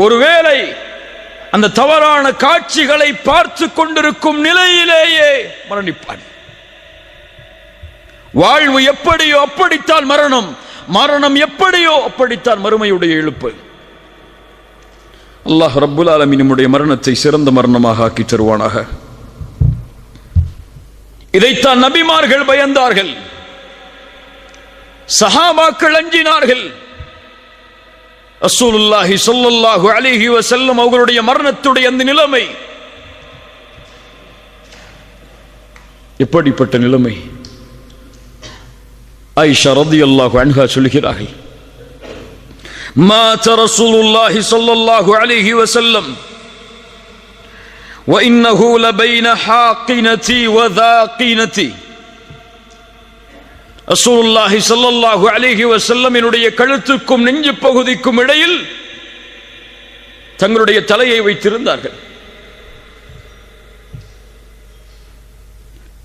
Speaker 1: ஒருவேளை அந்த தவறான காட்சிகளை பார்த்து கொண்டிருக்கும் நிலையிலேயே மரணிப்பான். வாழ்வு எப்படியோ அப்படித்தான் மரணம், மரணம் எப்படியோ அப்படித்தான் மறுமையுடைய எழுப்பு. அல்லாஹ் ரப்புல் ஆலமீன் நம்முடைய மரணத்தை சிறந்த மரணமாக ஆக்கி தருவானாக. இதைத்தான் நபிமார்கள் பயந்தார்கள், சஹாபாக்கள் அஞ்சினார்கள். ரசூலுல்லாஹி ஸல்லல்லாஹு அலைஹி வஸல்லம் அவர்களுடைய மரணத்துடைய அந்த நிலைமை எப்படிப்பட்ட நிலைமை? ஆயிஷா ரலியல்லாஹு அன்ஹா சொல்கிறார்கள், மாத ரசூலுல்லாஹி ஸல்லல்லாஹு அலைஹி வஸல்லம் வ இன்னஹு லபைன ஹாகினதி வ தாகினதி. ரசூலுல்லாஹி ஸல்லல்லாஹு அலைஹி வஸல்லம் என்னுடைய கழுத்துக்கும் நெஞ்சு பகுதிக்கும் இடையில் தங்களுடைய தலையை வைத்திருந்தார்கள்.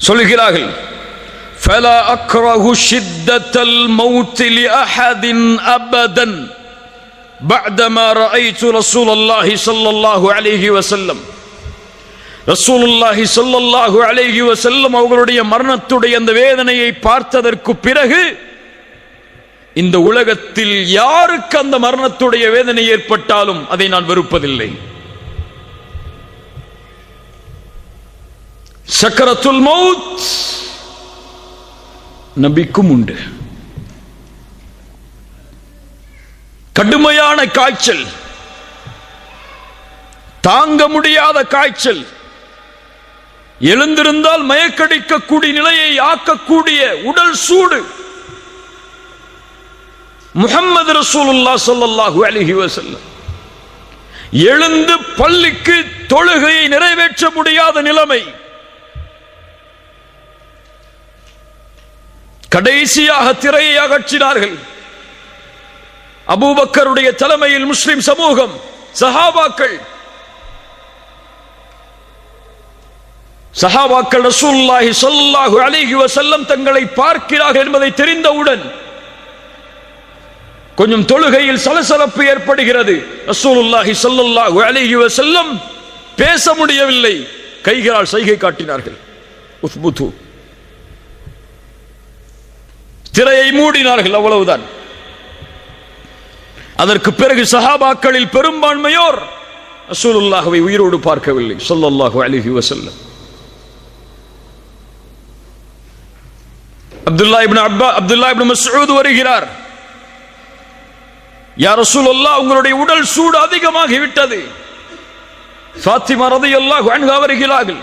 Speaker 1: சொல்கிறார்கள், ஃபலா அக்ரஹு ஷித்தத்தல் மௌத் லிஅஹதின் அபதன் பஅதமா ரஅய்து ரசூலுல்லாஹி ஸல்லல்லாஹு அலைஹி வஸல்லம். ரசூலுல்லாஹி ஸல்லல்லாஹு அலைஹி வஸல்லம் அவர்களுடைய மரணத்துடைய அந்த வேதனையை பார்த்ததற்கு பிறகு இந்த உலகத்தில் யாருக்கு அந்த மரணத்துடைய வேதனை ஏற்பட்டாலும் அதை நான் வெறுப்பதில்லை. சக்கரத்துல் மௌத் நபிக்கும் உண்டு. கடுமையான காய்ச்சல், தாங்க முடியாத காய்ச்சல், எழுந்திருந்தால் மயக்கடிக்கக்கூடிய நிலையை ஆக்கக்கூடிய உடல் சூடு. முஹம்மது ரசூலுல்லாஹ் ஸல்லல்லாஹு அலைஹி வஸல்லம் எழுந்து பள்ளிக்கு தொழுகையை நிறைவேற்ற முடியாத நிலைமை. கடைசியாக திரையை அகற்றினார்கள். அபூபக்கருடைய தலைமையில் முஸ்லிம் சமூகம், சஹாபாக்கள் ரசூலுல்லாஹி ஸல்லல்லாஹு அலைஹி வஸல்லம் தங்களை பார்க்கிறார்கள் என்பதை தெரிந்தவுடன் கொஞ்சம் தொழுகையில் சலசலப்பு ஏற்படுகிறது. ரசூலுல்லாஹி ஸல்லல்லாஹு அலைஹி வஸல்லம் பேச முடியவில்லை, கைகளால் சைகை காட்டினார்கள். உஸ்புது, திரையை மூடினார்கள், அவ்வளவுதான். அதற்கு பிறகு சஹாபாக்களில் பெரும்பான்மையோர் ரசூலுல்லாஹ்வை உயிரோடு பார்க்கவில்லை ஸல்லல்லாஹு அலைஹி வஸல்லம். அப்துல்லா இப்னு மஸ்ஊத் வருகிறார். யா ரசூலல்லாஹ், உங்களுடைய உடல் சூடு அதிகமாகி விட்டது. ஃபாத்திமா ரலியல்லாஹு அன்ஹா வருகிறார்கள்.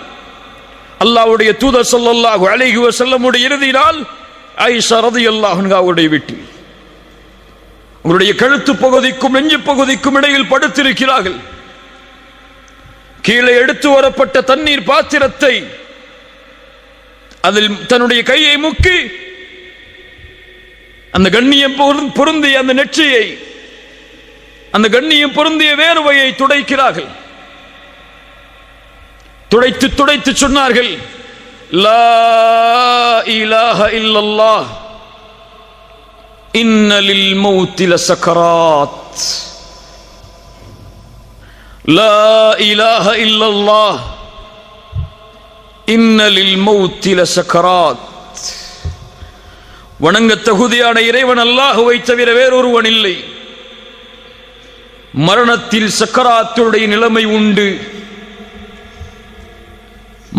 Speaker 1: அல்லாஹ்வுடைய தூதர் ஸல்லல்லாஹு அலைஹி வஸல்லமுடைய இறுதி நாள் ஆயிஷா ரலியல்லாஹு அன்ஹாவுடைய வீட்டில் உங்களுடைய கழுத்து பகுதிக்கும் நெஞ்சு பகுதிக்கும் இடையில் படுத்திருக்கிறார்கள். கீழே எடுத்து வரப்பட்ட தண்ணீர் பாத்திரத்தை அதில் தன்னுடைய கையை முக்கி அந்த கண்ணியம் பொருந்திய அந்த நெற்றியை, அந்த கண்ணியம் பொருந்திய வேர்வையை துடைக்கிறார்கள். துடைத்து துடைத்து சொன்னார்கள், லா இலாஹ இல்லல்லாஹ் இன்ன லில் மௌத்தி லசக்கராத். லா இலாஹ இல்லல்லாஹ் இன்ன லில் மௌத்தி லசக்கராத். வணங்க தகுதியான இறைவன் அல்லாஹ்வை தவிர வேறொருவன் இல்லை. மரணத்தில் சக்கராத்துடைய நிலைமை உண்டு.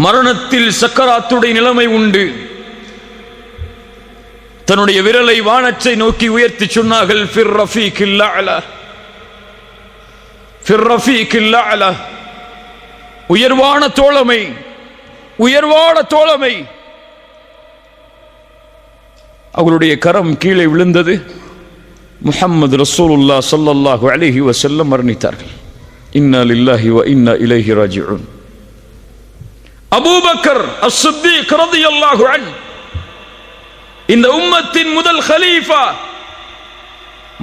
Speaker 1: மரணத்தில் சக்கராத்துடைய நிலைமை உண்டு. தன்னுடைய விரலை வானத்தை நோக்கி உயர்த்தி சொன்னார்கள், ஃபிர் ரஃபீகில் அலா, ஃபிர் ரஃபீகில் அலா. உயர்வான தோழமை, உயர்வான தோழமை. அவர்களுடைய கரம் கீழே விழுந்தது. முஹம்மது ரசூலுல்லாஹ் ஸல்லல்லாஹு அலைஹி வஸல்லம் மரணித்தார்கள். இன்னா லில்லாஹி வ இன்னா இலைஹி ராஜிஊன். அபூபக்கர் அஸ்-சித்தீக் ரலியல்லாஹு அன்ஹு, இந்த உம்மத்தின் முதல் கலீஃபா,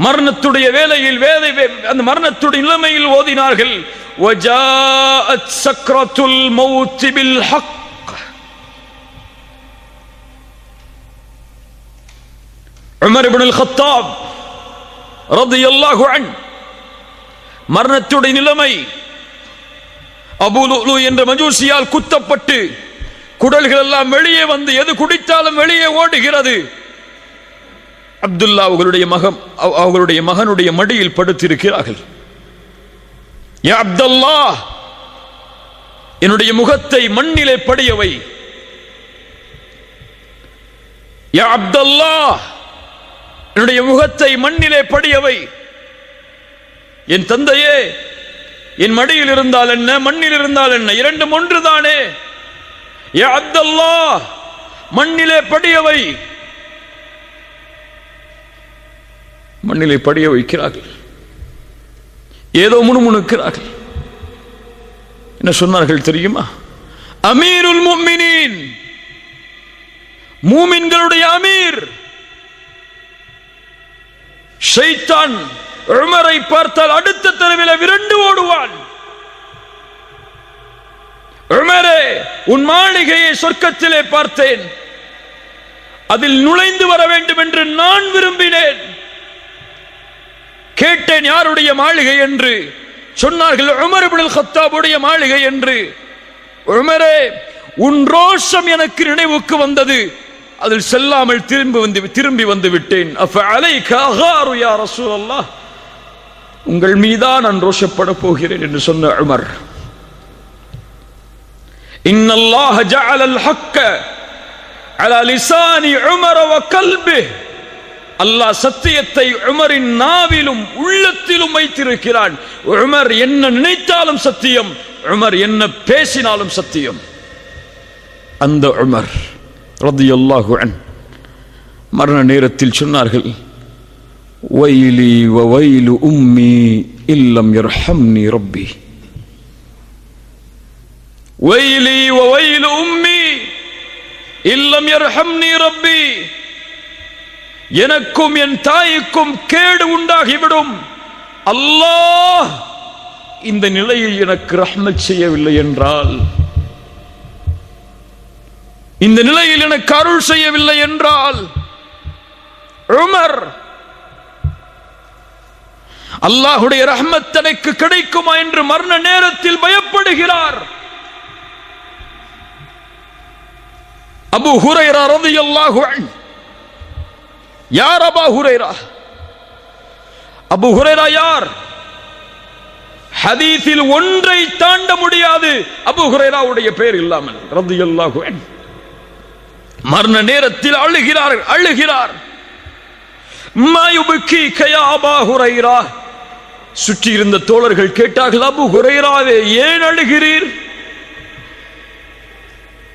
Speaker 1: மரணத்துடைய வேளையில் அந்த மரணத்துடைய நிலைமையில் ஓதினார்கள், வஜாஅத் சக்ரத்துல் மௌத் bill Haq. Umar ibn Al-Khattab ரலியல்லாஹு அன்ஹு, மரணத்துடைய நிலைமை. அபூ லுலு என்ற மஜூசியால் குத்தப்பட்டு குடல்கள் எல்லாம் வெளியே வந்து எது குடித்தாலும் வெளியே ஓடுகிறது. அப்துல்லா அவர்களுடைய மகனுடைய மடியில் படுத்திருக்கிறார்கள். யா அப்துல்லாஹ், என்னுடைய முகத்தை மண்ணிலே படியவை. யா அப்துல்லாஹ், என்னுடைய முகத்தை மண்ணிலே படியவை. என் தந்தையே, என் மடியில் இருந்தால் என்ன, மண்ணில் இருந்தால் என்ன, இரண்டும் ஒன்றுதானே. யா அப்துல்லாஹ், மண்ணிலே படியவை. மண்ணிலே படிய வைக்கிறார்கள். ஏதோ முணுமுணுக்கிறார்கள். என்ன சொன்னார்கள் தெரியுமா? அமீருல் முஃமினீன், மூமின்களுடைய அமீர். ஷைத்தான் உமரை பார்த்தால் அடுத்த தெருவில் விரண்டு ஓடுவான். உமரே, உன் மாளிகையை சொர்க்கத்திலே பார்த்தேன், அதில் நுழைந்து வர வேண்டும் என்று நான் விரும்பினேன். கேட்டேன் யாருடைய மாளிகை என்று. சொன்னார்கள் உமர் இப்னு அல்-கத்தாபுடைய மாளிகை என்று. உமரே, உன் ரோஷம் எனக்கு நினைவுக்கு வந்தது, அதில் செல்லாமல் திரும்பி வந்து விட்டேன். உங்கள் மீதான் நான் ரோஷப்பட போகிறேன் என்று சொன்ன உமர், இன்னல்லாஹ ஜஅலல் ஹக்க அலா லிசானி உமர வ கல்பிஹ், அல்லாஹ் சத்தியத்தை உமரின் நாவிலும் உள்ளத்திலும் வைத்திருக்கிறான். உமர் என்ன நினைத்தாலும் சத்தியம், உமர் என்ன பேசினாலும் சத்தியம். அந்த உமர் ரலியல்லாஹு அன்ஹு மரண நேரத்தில் சொன்னார்கள், வைலி வ வைலு உம்மி இல்லம் யர்ஹம்னி ரப்பி, வைலி வ வைலு உம்மி இல்லம் யர்ஹம்னி ரப்பி, எனக்கும் என் தாய்க்கும் கேடு உண்டாகிவிடும், அல்லாஹ் இந்த நிலையில் எனக்கு ரஹ்மத் செய்யவில்லை என்றால், இந்த நிலையில் எனக்கு அருள் செய்யவில்லை என்றால், உமர் அல்லாஹ்வுடைய ரஹ்மத் எனக்கு கிடைக்குமா என்று மரண நேரத்தில் பயப்படுகிறார். அபூ ஹுரைரா ரலியல்லாஹு அன்ஹு, யார் அபூ ஹுரைரா? அபூ ஹுரைரா யார்? ஹதீஸில் ஒன்றை தாண்ட முடியாது அபூ ஹுரைராவுடைய பெயர் இல்லாமல் ரலியல்லாஹு அன்ஹு. மரண நேரத்தில் அழுகிறார். மா யுப்கீக யா அபூ ஹுரைரா? சுற்றி இருந்த தோழர்கள் கேட்டார்கள், அபூ ஹுரைராவே ஏன் அழுகிறீர்?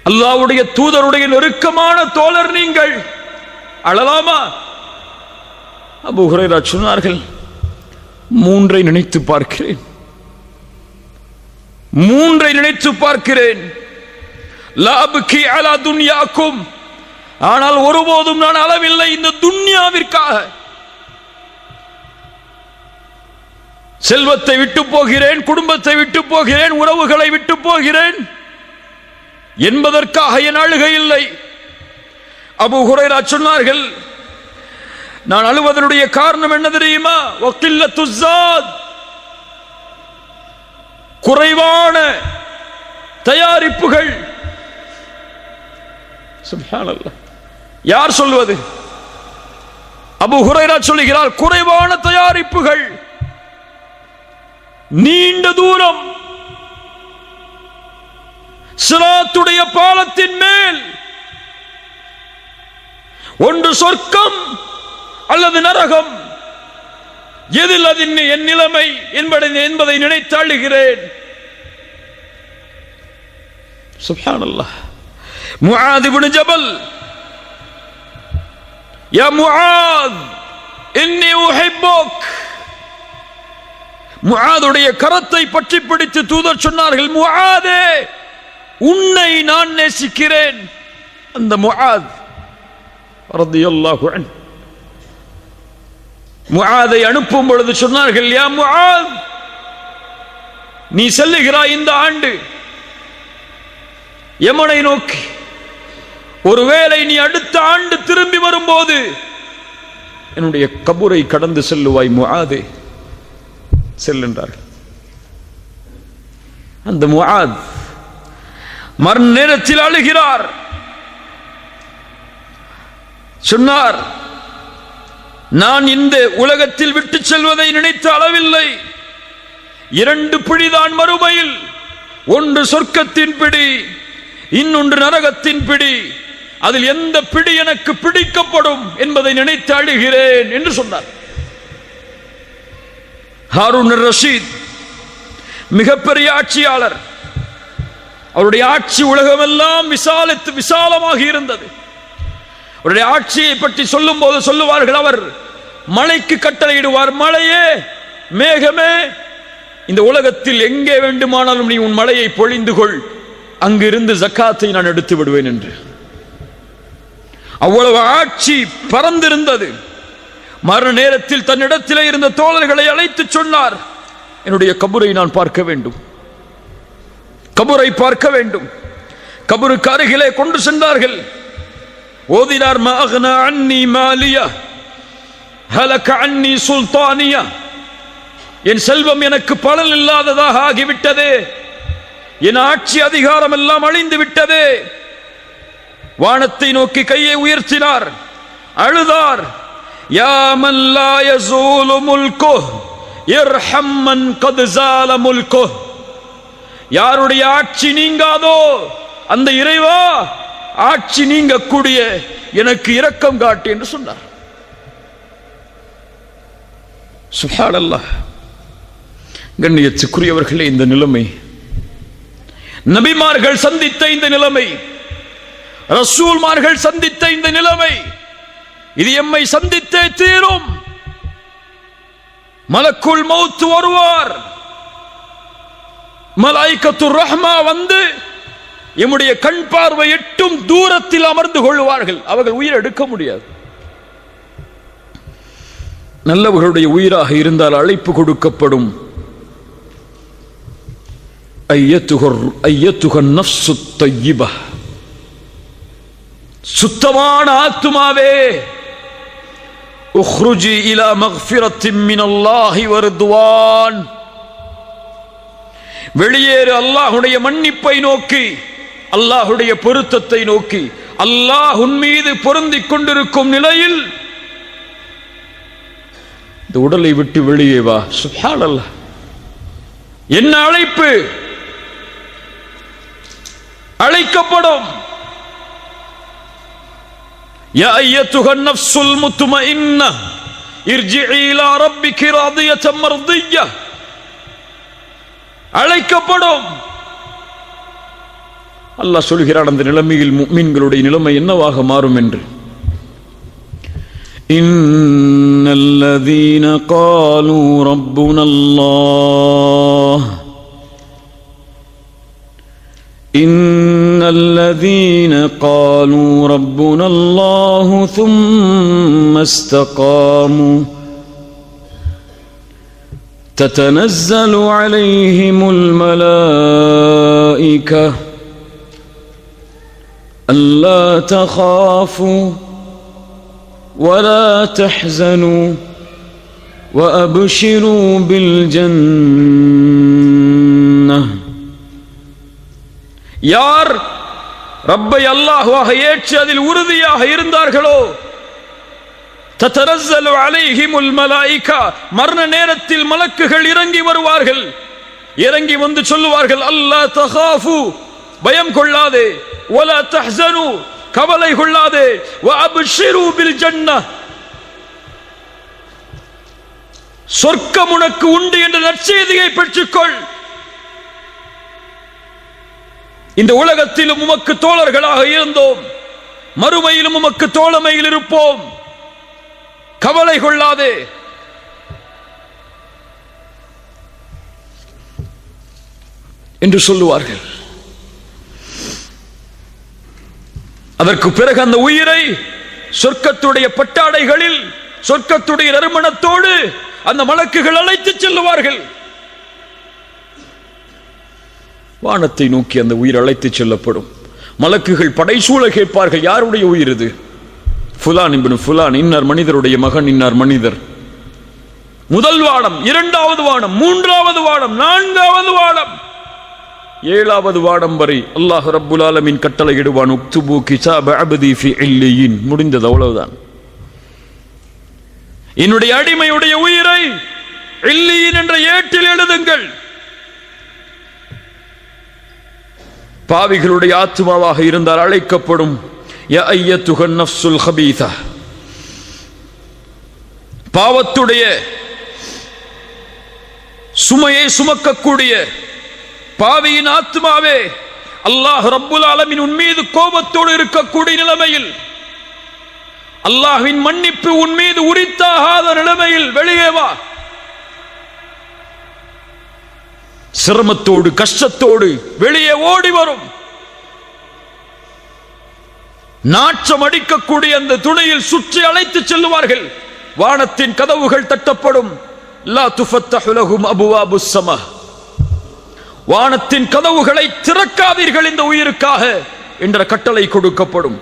Speaker 1: அல்லாஹ்வுடைய தூதருடைய நெருக்கமான தோழர் நீங்கள், அழலாமா? அபூ ஹுரைரா சொன்னார்கள், மூன்றை நினைத்து பார்க்கிறேன். லா அப்கி அலா துன்யாக்கும், ஆனால் ஒருபோதும் நான் அளவில்லை இந்த துன்யாவிற்காக. செல்வத்தை விட்டு போகிறேன், குடும்பத்தை விட்டு போகிறேன், உறவுகளை விட்டு போகிறேன் என்பதற்காக என் அழுகை இல்லை. அபூ ஹுரைரா சொன்னார்கள், நான் அழுவதனுடைய காரணம் என்ன தெரியுமா? வக்கில்லத்து ஸாத், குறைவான தயாரிப்புகள். சுப்ஹானல்லாஹ், யார் சொல்வது? அபூ ஹுரைரா சொல்லுகிறார், குறைவான தயாரிப்புகள், நீண்ட தூரம், சிராத்துடைய பாலத்தின் மேல், ஒன்று சொர்க்கம் அல்லது நரகம், எதில் அது என் நிலைமை என்பதை நினைத்து அழுகிறேன். சுப்ஹானல்லாஹ். முஆத் இப்னு ஜபல், யா முஆத் இன்னி உஹிப்புக், முஆதுடைய கரத்தை பற்றி பிடித்து தூதர் சொன்னார்கள், முஆதே உன்னை நான் நேசிக்கிறேன். அந்த முஆத் ரலியல்லாஹு அன்ஹு முஆதை அனுப்பும் பொழுது சொன்னார்கள், யா முஆத், நீ செல்லுகிறாய் இந்த ஆண்டு யமனை நோக்கி, ஒருவேளை நீ அடுத்த ஆண்டு திரும்பி வரும்போது என்னுடைய கபரை கடந்து செல்லுவாய் முஆதே, செல்லுன்றார்கள். அந்த முஆத் மரண நேரத்தில் அழுகிறார். சொன்னார், நான் இந்த உலகத்தில் விட்டு செல்வதை நினைத்து அளவில்லை. 2 பிடிதான் மறுமையில், ஒன்று சொர்க்கத்தின் பிடி, இன்னொன்று நரகத்தின் பிடி. அதில் எந்த பிடி எனக்கு பிடிக்கப்படும் என்பதை நினைத்து அழுகிறேன் என்று சொன்னார். ஹாரூன் ரஷீத் மிகப்பெரிய ஆட்சியாளர். அவருடைய ஆட்சி உலகமெல்லாம் விசாலமாக இருந்தது. அவருடைய ஆட்சியை பற்றி சொல்லும் போது சொல்லுவார்கள், அவர் மழைக்கு கட்டளையிடுவார், மழையே, மேகமே, இந்த உலகத்தில் எங்கே வேண்டுமானாலும் நீ உன் மழையை பொழிந்து கொள், அங்கிருந்து ஜக்காத்தை நான் எடுத்து விடுவேன் என்று. அவ்வளவு ஆட்சி பறந்திருந்தது. மரண நேரத்தில் தன்னிடத்திலே இருந்த தோழர்களை அழைத்து சொன்னார், என்னுடைய கபரை நான் பார்க்க வேண்டும், கபரை பார்க்க வேண்டும். கபருக்கு அருகிலே கொண்டு சென்றார்கள். ஓதினார், மா அக்னா அன்னி மாலியா ஹலக அன்னி சுல்தானியா, என் செல்வம் எனக்கு பலன் இல்லாததாக ஆகிவிட்டதே, என் ஆட்சி அதிகாரம் எல்லாம் அழிந்து விட்டதே. வானத்தை நோக்கி கையை உயர்த்தினார், அழுதார். யா மன் லா யஸூலு முல்குஹ் இர்ஹம் மன் கத் ஸால முல்குஹ். யாருடைய ஆட்சி நீங்காதோ அந்த இறைவா, ஆட்சி நீங்கக்கூடிய எனக்கு இரக்கம் காட்டு என்று சொன்னார். சுப்ஹானல்லாஹ். கண்ணியத்துக்குரியவர்களே, இந்த நிலைமை நபிமார்கள் சந்தித்த இந்த நிலைமை, ரசூல்மார்கள் சந்தித்த இந்த நிலைமை, இது எம்மை சந்தித்தே தீரும். மலக்குல் மௌத் வருவார், மலாயிகத்துர் ரஹ்மா வந்து எம்முடைய கண் பார்வை எட்டும் தூரத்தில் அமர்ந்து கொள்வார்கள். அவர்கள் உயிர் எடுக்க முடியாது. நல்லவர்களுடைய உயிராக இருந்தால் அழைப்பு கொடுக்கப்படும். ஐயத்துகன் நஃப்ஸு தய்யிபா, சுத்தமான ஆத்துமாவே, உக்ருஜி இலா மக்ஃபிரத்தின் மினல்லாஹி வ ரிதுவான், வெளியேறு அல்லாஹ்வுடைய மன்னிப்பை நோக்கி, அல்லாஹ்வுடைய பொருத்தத்தை நோக்கி. அல்லாஹ் உன் மீது பொருந்திக் கொண்டிருக்கும் நிலையில் இந்த உடலை விட்டு வெளியே வா. சுப்ஹானல்லாஹ். என்ன அழைப்பு! அழைக்கப்படும். யா அய்யத்துஹன் நஃப்ஸுல் முத்மஇன்னா இர்ஜிஇ இலா ரப்பிகி ராதியத்தன் மர்திய்யா. அழைக்கப்படும். அல்லாஹ் சொல்கிறான், அந்த நிலைமையில் முஃமின்களுடைய நிலைமை என்னவாக மாறும் என்று. இன்னல்லதீன காலூ ரப்புனல்லாஹ் إن الذين قالوا ربنا الله ثم استقاموا تتنزل عليهم الملائكة ألا تخافوا ولا تحزنوا وأبشروا بالجنة. யார் ரப்பை அல்லாஹ்வாக ஏற்று அதில் உறுதியாக இருந்தார்களோ, ததனஸ்ஸலு அலைஹிமுல் மலாயிகா, மரண நேரத்தில் மலக்குகள் இறங்கி வருவார்கள். இறங்கி வந்து சொல்லுவார்கள், அல்லா தகாஃபு, பயம் கொள்ளாதே, வலா தஹ்ஸனு, கவலை கொள்ளாதே, வ அப்ஷிரு பில் ஜன்னah, சொர்க்கம் உனக்கு உண்டு என்ற நற்செய்தியை பெற்றுக்கொள். இந்த உலகத்திலும் உமக்கு தோழர்களாக இருந்தோம், மறுமையிலும் உமக்கு தோழமையில் இருப்போம், கவலை கொள்ளாதே. என்று சொல்லுவார்கள். அதற்கு பிறகு அந்த உயிரை சொர்க்கத்துடைய பட்டாடைகளில், சொர்க்கத்துடைய நறுமணத்தோடு அந்த மலக்குகள் அழைத்து செல்லுவார்கள். வானத்தை நோக்கி அந்த உயிர் அழைத்து செல்லப்படும். மலக்குகள் படைசூழ கேட்பார்கள், யாருடைய உயிர் இது? ஃபுலான் இப்னு ஃபுலான், இன்னார் மனிதருடைய மகன், இன்னார் மனிதர். முதல் வானம், இரண்டாவது வானம், மூன்றாவது வானம், நான்காவது வானம், ஏழாவது வானம் வரை அல்லாஹ் ரப்புல் ஆலமீன் கட்டளை இடுவான், உக்துபு கிதாப அப்தி ஃபி இல்லியின். முடிந்தது, அவ்வளவுதான். என்னுடைய அடிமையுடைய உயிரை இல்லியின் என்ற ஏட்டில் எழுதுங்கள். பாவிகளுடைய ஆத்மாவாக இருந்தால் அழைக்கப்படும், யா அய்யத்துஹன் நஃப்ஸுல் ஹபீஸா, பாவத்துடைய சுமையை சுமக்கக்கூடிய பாவியின் ஆத்மாவே, அல்லாஹ் ரப்புல் ஆலமீன் உன் மீது கோபத்தோடு இருக்கக்கூடிய நிலைமையில், அல்லாஹ்வின் மன்னிப்பு உன் மீது உரித்தாகாத நிலைமையில் வெளியே வா. சிரமத்தோடு கஷ்டத்தோடு வெளியே ஓடி வரும். நாற்றம் அடிக்கக்கூடிய அந்த துணையில் சுற்றி அழைத்து செல்லுவார்கள். வானத்தின் கதவுகள் தட்டப்படும். லா துஃபத்தஹு லஹும் அபுவாபுஸ் ஸமா, வானத்தின் கதவுகளை திறக்காதீர்கள் இந்த உயிருக்காக என்ற கட்டளை கொடுக்கப்படும்.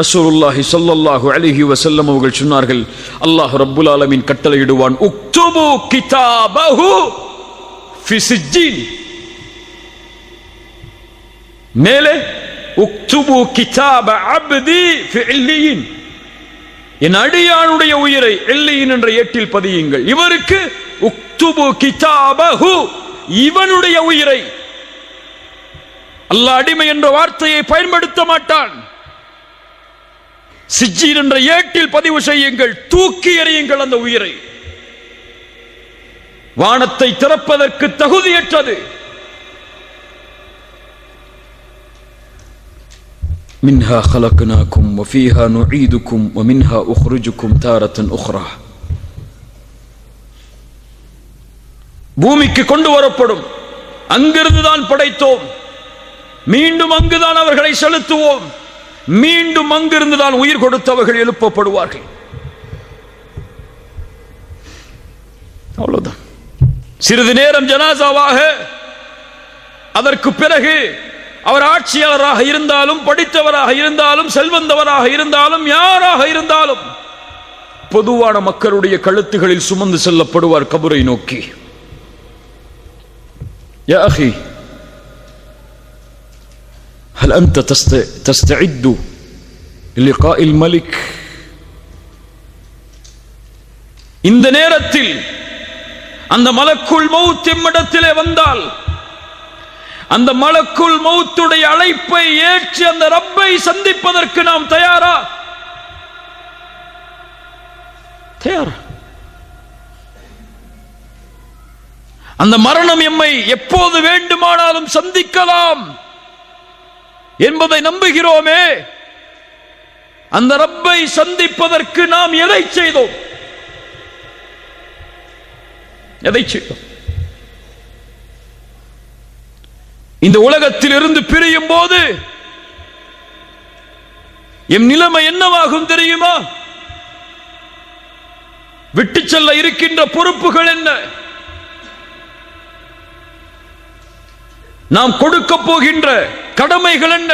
Speaker 1: ரசூலுல்லாஹி ஸல்லல்லாஹு அலைஹி வஸல்லம் அவர்கள் சொன்னார்கள், அல்லாஹ் ரப்புல் ஆலமீன் கட்டளையிடுவான், உக்துபு கிதாபஹு ஃபி சிஜ்ஜீன், மேலே உக்துபு கிதாப அப்தி ஃபி இல்லியின், என் அடியானுடைய உயிரை இல்லியின் என்ற ஏட்டில் பதியுங்கள். இவருக்கு உக்துபு கிதாபஹு, இவனுடைய உயிரை. அல்லாஹ் அடிமை என்ற வார்த்தையை பயன்படுத்த மாட்டான். சிஜ்ஜீன் என்ற ஏட்டில் பதிவு செய்யுங்கள், தூக்கி எறியுங்கள் அந்த உயிரை. வானத்தை திறப்பதற்கு தகுதியற்றது. மின்ஹா خلقناكم وفيها نعيدكم ومنها أخرجكم تارة أخرى. பூமிக்கு கொண்டு வரப்படும், அங்கிருந்து தான் படைத்தோம், மீண்டும் அங்குதான் அவர்களை செலுத்துவோம், மீண்டும் அங்கிருந்து தான் உயிர் கொடுத்தவர்கள் எழுப்பப்படுவார்கள். அவ்வளவுதான். சிறிது நேரம் ஜனாசாவாக, அதற்கு பிறகு அவர் ஆட்சியாளராக இருந்தாலும், படித்தவராக இருந்தாலும், செல்வந்தவராக இருந்தாலும், யாராக இருந்தாலும் பொதுவான மக்களுடைய கழுத்துகளில் சுமந்து செல்லப்படுவார் கபரை நோக்கி. யா அஹி هل أنت تستعد للقاء الملك؟ இந்த நேரத்தில் அந்த மலக்குல் மௌத் எம்மிடத்திலே வந்தால், அந்த மலக்குல் மௌத்துடைய அழைப்பை ஏற்று அந்த ரப்பை சந்திப்பதற்கு நாம் தயாரா? தயாரா? அந்த மரணம் எம்மை எப்போது வேண்டுமானாலும் சந்திக்கலாம் என்பதை நம்புகிறோமே. அந்த ரப்பை சந்திப்பதற்கு நாம் எதை செய்தோம்? எதை செய்தோம்? இந்த உலகத்தில் இருந்து பிரியும் போது எம் நிலைமை என்னவாகும் தெரியுமா? விட்டு செல்ல இருக்கின்ற பொறுப்புகள் என்ன? நாம் கொடுக்க போகின்ற கடமைகள் என்ன?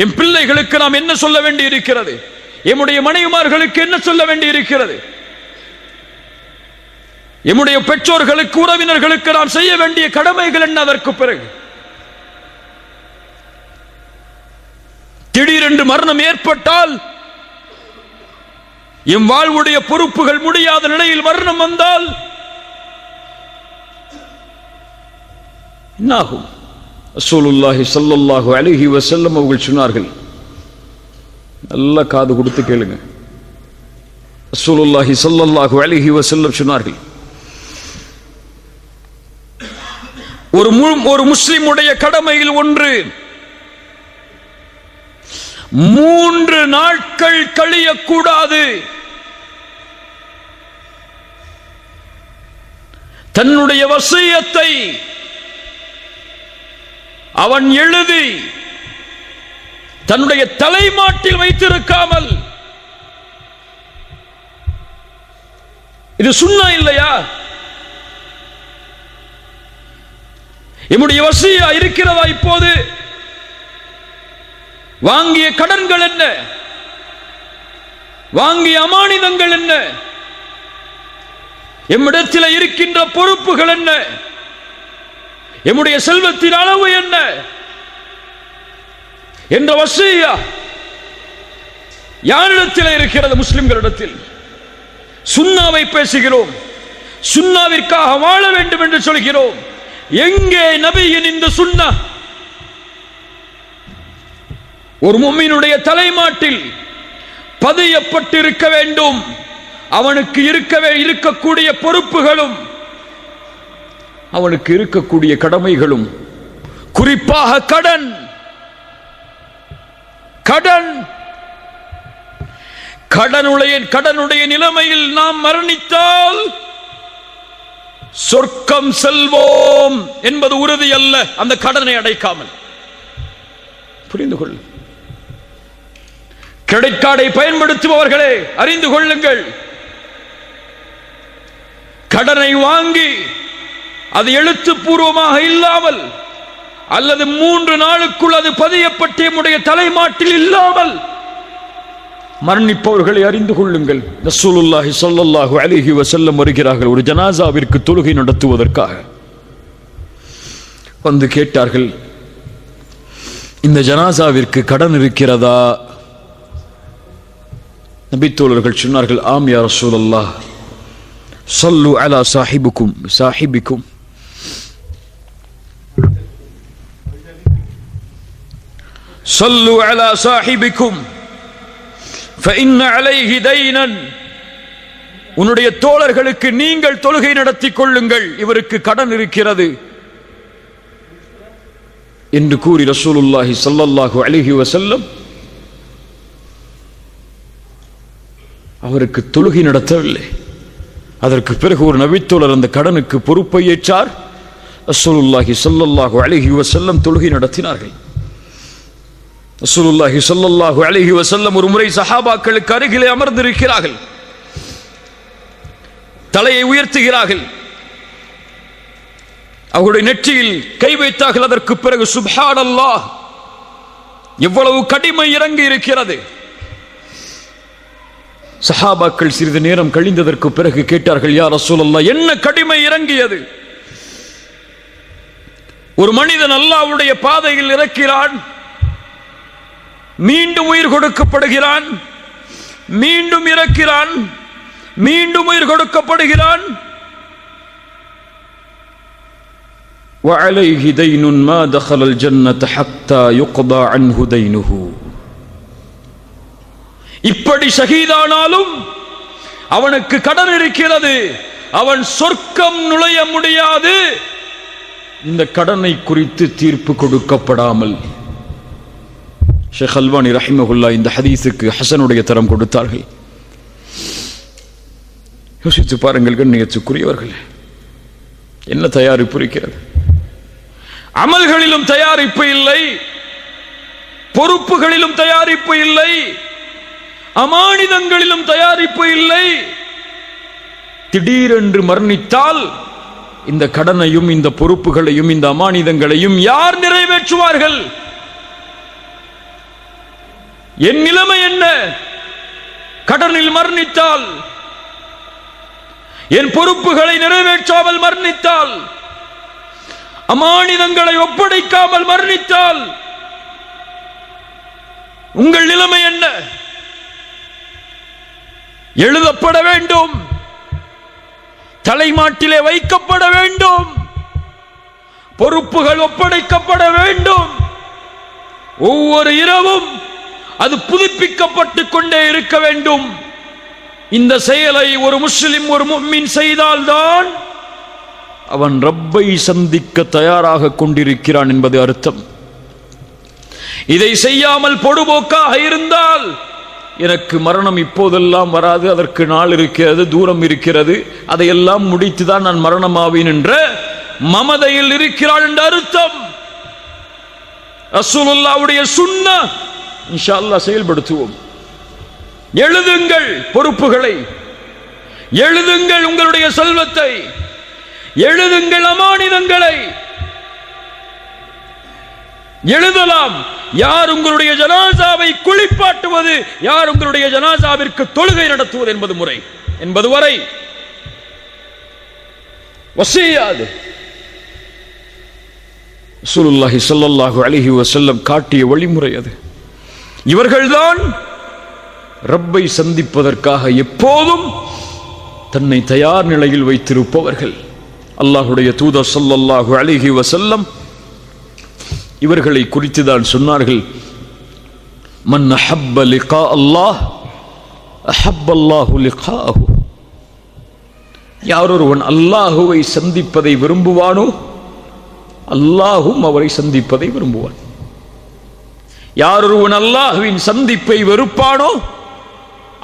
Speaker 1: என் பிள்ளைகளுக்கு நாம் என்ன சொல்ல வேண்டி இருக்கிறது? எம்முடைய மனைவிமார்களுக்கு என்ன சொல்ல வேண்டி இருக்கிறது? எம்முடைய பெற்றோர்களுக்கு, உறவினர்களுக்கு நாம் செய்ய வேண்டிய கடமைகள் என்ன? அதற்கு பிறகு திடீரென்று மரணம் ஏற்பட்டால், எம் வாழ்வுடைய பொறுப்புகள் முடியாத நிலையில் மரணம் வந்தால் என்னாகும்? ரசூலுல்லாஹி ஸல்லல்லாஹு அலைஹி வஸல்லம் அவர்கள் சொன்னார்கள், நல்ல காது கொடுத்து கேளுங்க. ரசூலுல்லாஹி ஸல்லல்லாஹு அலைஹி வஸல்லம் சொன்னார்கள், ஒரு முஸ்லிமுடைய கடமையில் ஒன்று 3 நாட்கள் கழியக்கூடாது. தன்னுடைய வசியத்தை அவன் எழுதி தன்னுடைய தலைமாட்டில் வைத்திருக்காமல், இது சுன்னா இல்லையா? என்னுடைய வசியா இருக்கிறதா? இப்போது வாங்கிய கடன்கள் என்ன? வாங்கிய அமானிதங்கள் என்ன? எம்மிடத்தில் இருக்கின்ற பொறுப்புகள் என்ன? எம்முடைய செல்வத்தின் அளவு என்ன என்ற வசியா யாரிடத்தில் இருக்கிறது? முஸ்லிம்களிடத்தில். சுன்னாவை பேசுகிறோம், சுன்னாவிற்காக வாழ வேண்டும் என்று சொல்கிறோம். எங்கே நபியின் இந்த சுன்னா? ஒரு முஃமினுடைய தலைமாட்டில் பதியப்பட்டிருக்க வேண்டும். அவனுக்கு இருக்கக்கூடிய பொறுப்புகளும் அவனுக்கு இருக்கக்கூடிய கடமைகளும், குறிப்பாக கடனுடைய நிலைமையில் நாம் மரணித்தால் சொர்க்கம் செல்வோம் என்பது உறுதி அல்ல. அந்த கடனை அடைக்காமல் புரிந்து கொள். கிரெடிட் கார்டை பயன்படுத்துபவர்களே அறிந்து கொள்ளுங்கள், கடனை வாங்கி அது எழுத்துப்பூர்வமாக இல்லாமல் அல்லது 3 நாளுக்குள் அது பதியப்பட்ட நம்முடைய தலைமாட்டில் இல்லாமல் மரணிப்பவர்களை அறிந்து கொள்ளுங்கள். ரசூலுல்லாஹி ஸல்லல்லாஹு அலைஹி வஸல்லம் வருகிறார்கள். ஒரு ஜனாசாவிற்கு தொழுகை நடத்துவதற்காக வந்து கேட்டார்கள், இந்த ஜனாசாவிற்கு கடன் இருக்கிறதா? நபித்தோழர்கள் சொன்னார்கள், ஆம் யா ரசூலல்லாஹ், ஸல்லு அலா சாஹிபிக்கும் ஸல்லு அலா சாஹிபிக்கும் ஃபஇன்ன அலைஹி தைனன். உன்னுடைய தோழர்களுக்கு நீங்கள் தொழுகை நடத்தி கொள்ளுங்கள், இவருக்கு கடன் இருக்கிறது என்று கூறி ரசூலுல்லாஹி ஸல்லல்லாஹு அலைஹி வஸல்லம் அவருக்கு தொழுகை நடத்தவில்லை. அதற்கு பிறகு ஒரு நபித்தோழர் அந்த கடனுக்கு பொறுப்பை ஏற்றார். ரசூலுல்லாஹி ஸல்லல்லாஹு அலைஹி வஸல்லம் தொழுகை நடத்தினார்கள். ரசூலுல்லாஹி ஸல்லல்லாஹு அலைஹி வஸல்லம் ஒரு முறை சஹாபாக்களுக்கு அருகிலே அமர்ந்திருக்கிறார்கள். தலையை உயர்த்துகிறார்கள். அவருடைய நெற்றியில் கை வைத்தார்கள். அதற்கு பிறகு சுப்ஹானல்லாஹ், எவ்வளவு கடிமை இறங்கி இருக்கிறது. சஹாபாக்கள் சிறிது நேரம் கழிந்ததற்கு பிறகு கேட்டார்கள், யா ரசூலல்லாஹ், என்ன கடிமை இறங்கியது? ஒரு மனிதன் அல்லாஹ்வுடைய பாதையில் இறக்கிறான், மீண்டும் உயிர் கொடுக்கப்படுகிறான், மீண்டும் இறக்கிறான், மீண்டும் உயிர் கொடுக்கப்படுகிறான். وعليه دين ما دخل الجنة حتى يقضى عنه دينه. இப்படி ஷஹீதானாலும் அவனுக்கு கடன் இருக்கிறது, அவன் சொர்க்கம் நுழைய முடியாது இந்த கடனை குறித்து தீர்ப்பு கொடுக்கப்படாமல். ஷேக் அல்பானி ரஹிமஹுல்லா இந்த ஹதீஸுக்கு ஹசனுடைய தரம் கொடுத்தார்கள். யோசித்து பாருங்கள் கண்ணியத்துக்குரியவர்கள், என்ன தயாரிப்பு இருக்கிறது? அமல்களிலும் தயாரிப்பு இல்லை, பொறுப்புகளிலும் தயாரிப்பு இல்லை, அமானிதங்களிலும் தயாரிப்பு இல்லை. திடீரென்று மரணித்தால் இந்த கடனையும் இந்த பொறுப்புகளையும் இந்த அமானிதங்களையும் யார் நிறைவேற்றுவார்கள்? என் நிலைமை என்ன? கடனில் மரணித்தால், என் பொறுப்புகளை நிறைவேற்றாமல் மரணித்தால், அமானிதங்களை ஒப்படைக்காமல் மரணித்தால் உங்கள் நிலைமை என்ன? எழுதப்பட வேண்டும், தலைமாட்டிலே வைக்கப்பட வேண்டும், பொறுப்புகள் ஒப்படைக்கப்பட வேண்டும். ஒவ்வொரு இரவும் அது புதுப்பிக்கப்பட்டுக் கொண்டே இருக்க வேண்டும். இந்த செயலை ஒரு முஸ்லிம் ஒரு முஃமின் செய்தால்தான் அவன் ரப்பை சந்திக்க தயாராக கொண்டிருக்கிறான் என்பது அர்த்தம். இதை செய்யாமல் பொடுபோக்காக இருந்தால், எனக்கு மரணம் இப்போதெல்லாம் வராது, அதற்கு நாள் இருக்கிறது, தூரம் இருக்கிறது, அதையெல்லாம் முடித்துதான் நான் மரணமாவேன் என்ற மமதையில் இருக்கிறான் என்ற அர்த்தம். ரசூலுல்லாஹ்வுடைய சுன்னத் இன்ஷா அல்லாஹ் செயல்படுத்துவோம். எழுதுங்கள் பொறுப்புகளை, எழுதுங்கள் உங்களுடைய செல்வத்தை, எழுதுங்கள் அமானிதங்களை. எழுதலாம், யார் உங்களுடைய ஜனாசாவை குளிப்பாட்டுவது, யார் உங்களுடைய ஜனாசாவிற்கு தொழுகை நடத்துவது என்பது முறை என்பது வரை வசியாது. ரசூலுல்லாஹி ஸல்லல்லாஹு அலைஹி வஸல்லம் காட்டிய வழிமுறை அது. இவர்கள்தான் ரப்பை சந்திப்பதற்காக எப்போதும் தன்னை தயார் நிலையில் வைத்திருப்பவர்கள். அல்லாஹ்வுடைய தூதர் ஸல்லல்லாஹு அலைஹி வஸல்லம் இவர்களை குறித்து தான் சொன்னார்கள், மன் அஹப்ப லிகா அல்லாஹ் அஹப்ப அல்லாஹு லிகாஹு. யாரொருவன் அல்லாஹுவை சந்திப்பதை விரும்புவானோ அல்லாஹும் அவரை சந்திப்பதை விரும்புவான். யாரொருவன் அல்லாஹுவின் சந்திப்பை வெறுப்பானோ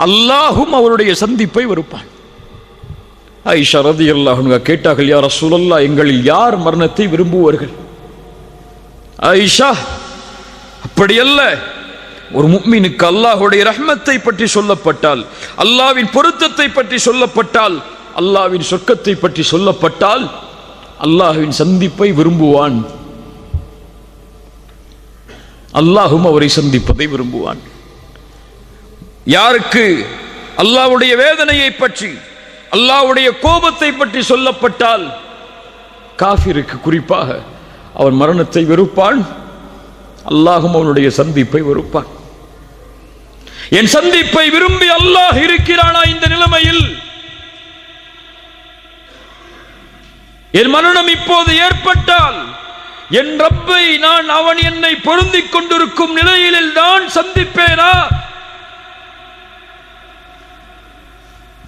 Speaker 1: அல்லாஹும் அவருடைய சந்திப்பை வெறுப்பான். ஆயிஷா ரலியல்லாஹு அன்ஹா கேட்டார்கள், யா ரசூலல்லாஹ், எங்களில் யார் மரணத்தை விரும்புவார்கள்? ஆயிஷா, அப்படியல்ல, ஒரு முஃமினுக்கு அல்லாஹ்வுடைய ரஹ்மத்தை பற்றி சொல்லப்பட்டால், அல்லாஹ்வின் பொருத்தத்தை பற்றி சொல்லப்பட்டால், அல்லாஹ்வின் சொர்க்கத்தை பற்றி சொல்லப்பட்டால் அல்லாஹ்வின் சந்திப்பை விரும்புவான், அல்லாஹும் அவரை சந்திப்பதை விரும்புவான். யாருக்கு அல்லாஹ்வுடைய வேதனையை பற்றி, அல்லாஹ்வுடைய கோபத்தை பற்றி சொல்லப்பட்டால், காஃபிருக்கு குறிப்பாக அவன் மரணத்தை வெறுப்பான், அல்லாஹும் அவனுடைய சந்திப்பை வெறுப்பான். என் சந்திப்பை விரும்பி அல்லாஹ் இருக்கிறானா இந்த நிலைமையில்? என் மரணம் இப்போது ஏற்பட்டால் என் ரப்பை நான் அவன் என்னை பொருந்திக் கொண்டிருக்கும் நிலையில் தான் சந்திப்பேனா?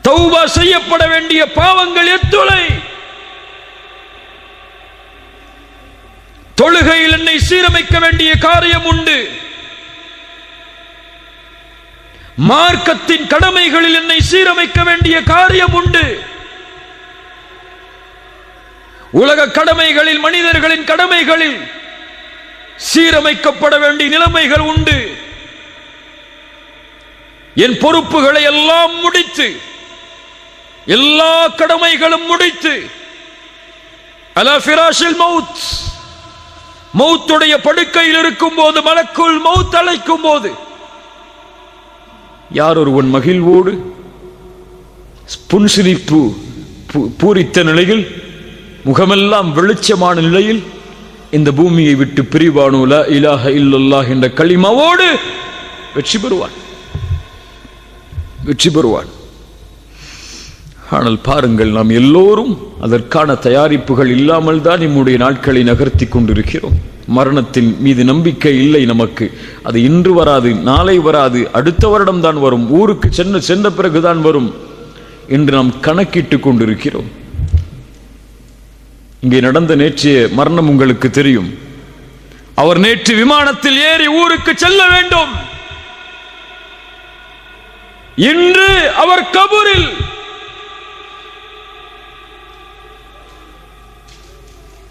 Speaker 1: தௌபா செய்யப்பட வேண்டிய பாவங்கள் எத்துணை. தொழுகையில் என்னை சீரமைக்க வேண்டிய காரியம் உண்டு. மார்க்கத்தின் கடமைகளில் என்னை சீரமைக்க வேண்டிய காரியம் உண்டு. உலக கடமைகளில், மனிதர்களின் கடமைகளில் சீரமைக்கப்பட வேண்டிய நிலைமைகள் உண்டு. என் பொறுப்புகளை எல்லாம் முடித்து, எல்லா கடமைகளும் முடித்து, அலா ஃபிராஷில் மௌத், மௌத்துடைய படுக்கையில் இருக்கும் போது, மலக்குல் மௌத் அழைக்கும் போது, யார் ஒருவன் மகிழ்வோடு புன்சிரிப்பு பூரித்த நிலையில், முகமெல்லாம் வெளிச்சமான நிலையில் இந்த பூமியை விட்டு பிரிவானோ லா இலாஹ இல்லல்லாஹ் என்ற கலிமாவோடு வெற்றி பெறுவான், வெற்றி பெறுவான். ஆனால் பாருங்கள், நாம் எல்லோரும் அதற்கான தயாரிப்புகள் இல்லாமல் தான் நம்முடைய நாட்களை நகர்த்தி கொண்டிருக்கிறோம். மரணத்தின் மீது நம்பிக்கை இல்லை நமக்கு. அது இன்று வராது, நாளை வராது, அடுத்த வருடம் தான் வரும், ஊருக்கு சென்ற பிறகுதான் வரும் என்று நாம் கணக்கிட்டு கொண்டிருக்கிறோம். இங்கே நடந்த நேற்றைய மரணம் உங்களுக்கு தெரியும். அவர் நேற்று விமானத்தில் ஏறி ஊருக்கு செல்ல வேண்டும். இன்று அவர் கபூரில்.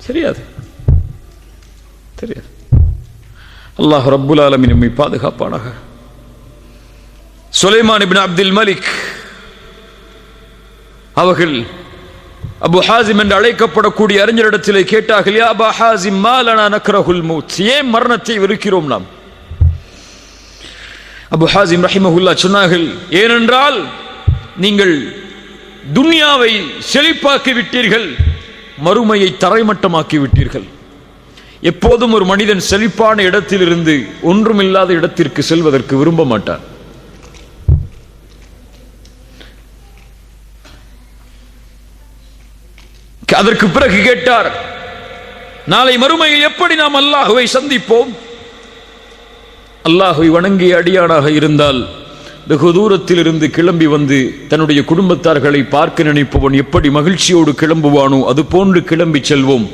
Speaker 1: தெரியாது, தெரியாது. அல்லாஹ் ரப்புல் ஆலமீன் நம்மை பாதுகாப்பானாக. சுலைமான் இப்னு அப்துல் மலிக் அவர்கள் அபு ஹாசிம் என்று அழைக்கப்படக்கூடிய அறிஞரிடத்திலே கேட்டார்கள், யா அபா ஹாசிம் மா லனா நக்ரஹுல் மௌத், ஏன் மரணத்தை வெறுக்கிறோம் நாம்? அபு ஹாசிம் ரஹிமஹுல்லாஹ் சொன்னார்கள், ஏனென்றால் நீங்கள் துன்யாவை செழிப்பாக்கி விட்டீர்கள், மறுமையை தரைமட்டமாக்கி விட்டீர்கள். எப்போதும் ஒரு மனிதன் செழிப்பான இடத்திலிருந்து ஒன்றுமில்லாத இடத்திற்கு செல்வதற்கு விரும்ப மாட்டான். அதற்கு பிறகு கேட்டார், நாளை மறுமையில் எப்படி நாம் அல்லாஹுவை சந்திப்போம்? அல்லாஹுவை வணங்கிய அடியானாக இருந்தால் வெகு தூரத்தில் இருந்து கிளம்பி வந்து தன்னுடைய குடும்பத்தார்களை பார்க்க நினைப்பவன் எப்படி மகிழ்ச்சியோடு கிளம்புவானோ அது போன்று கிளம்பி செல்வோம்.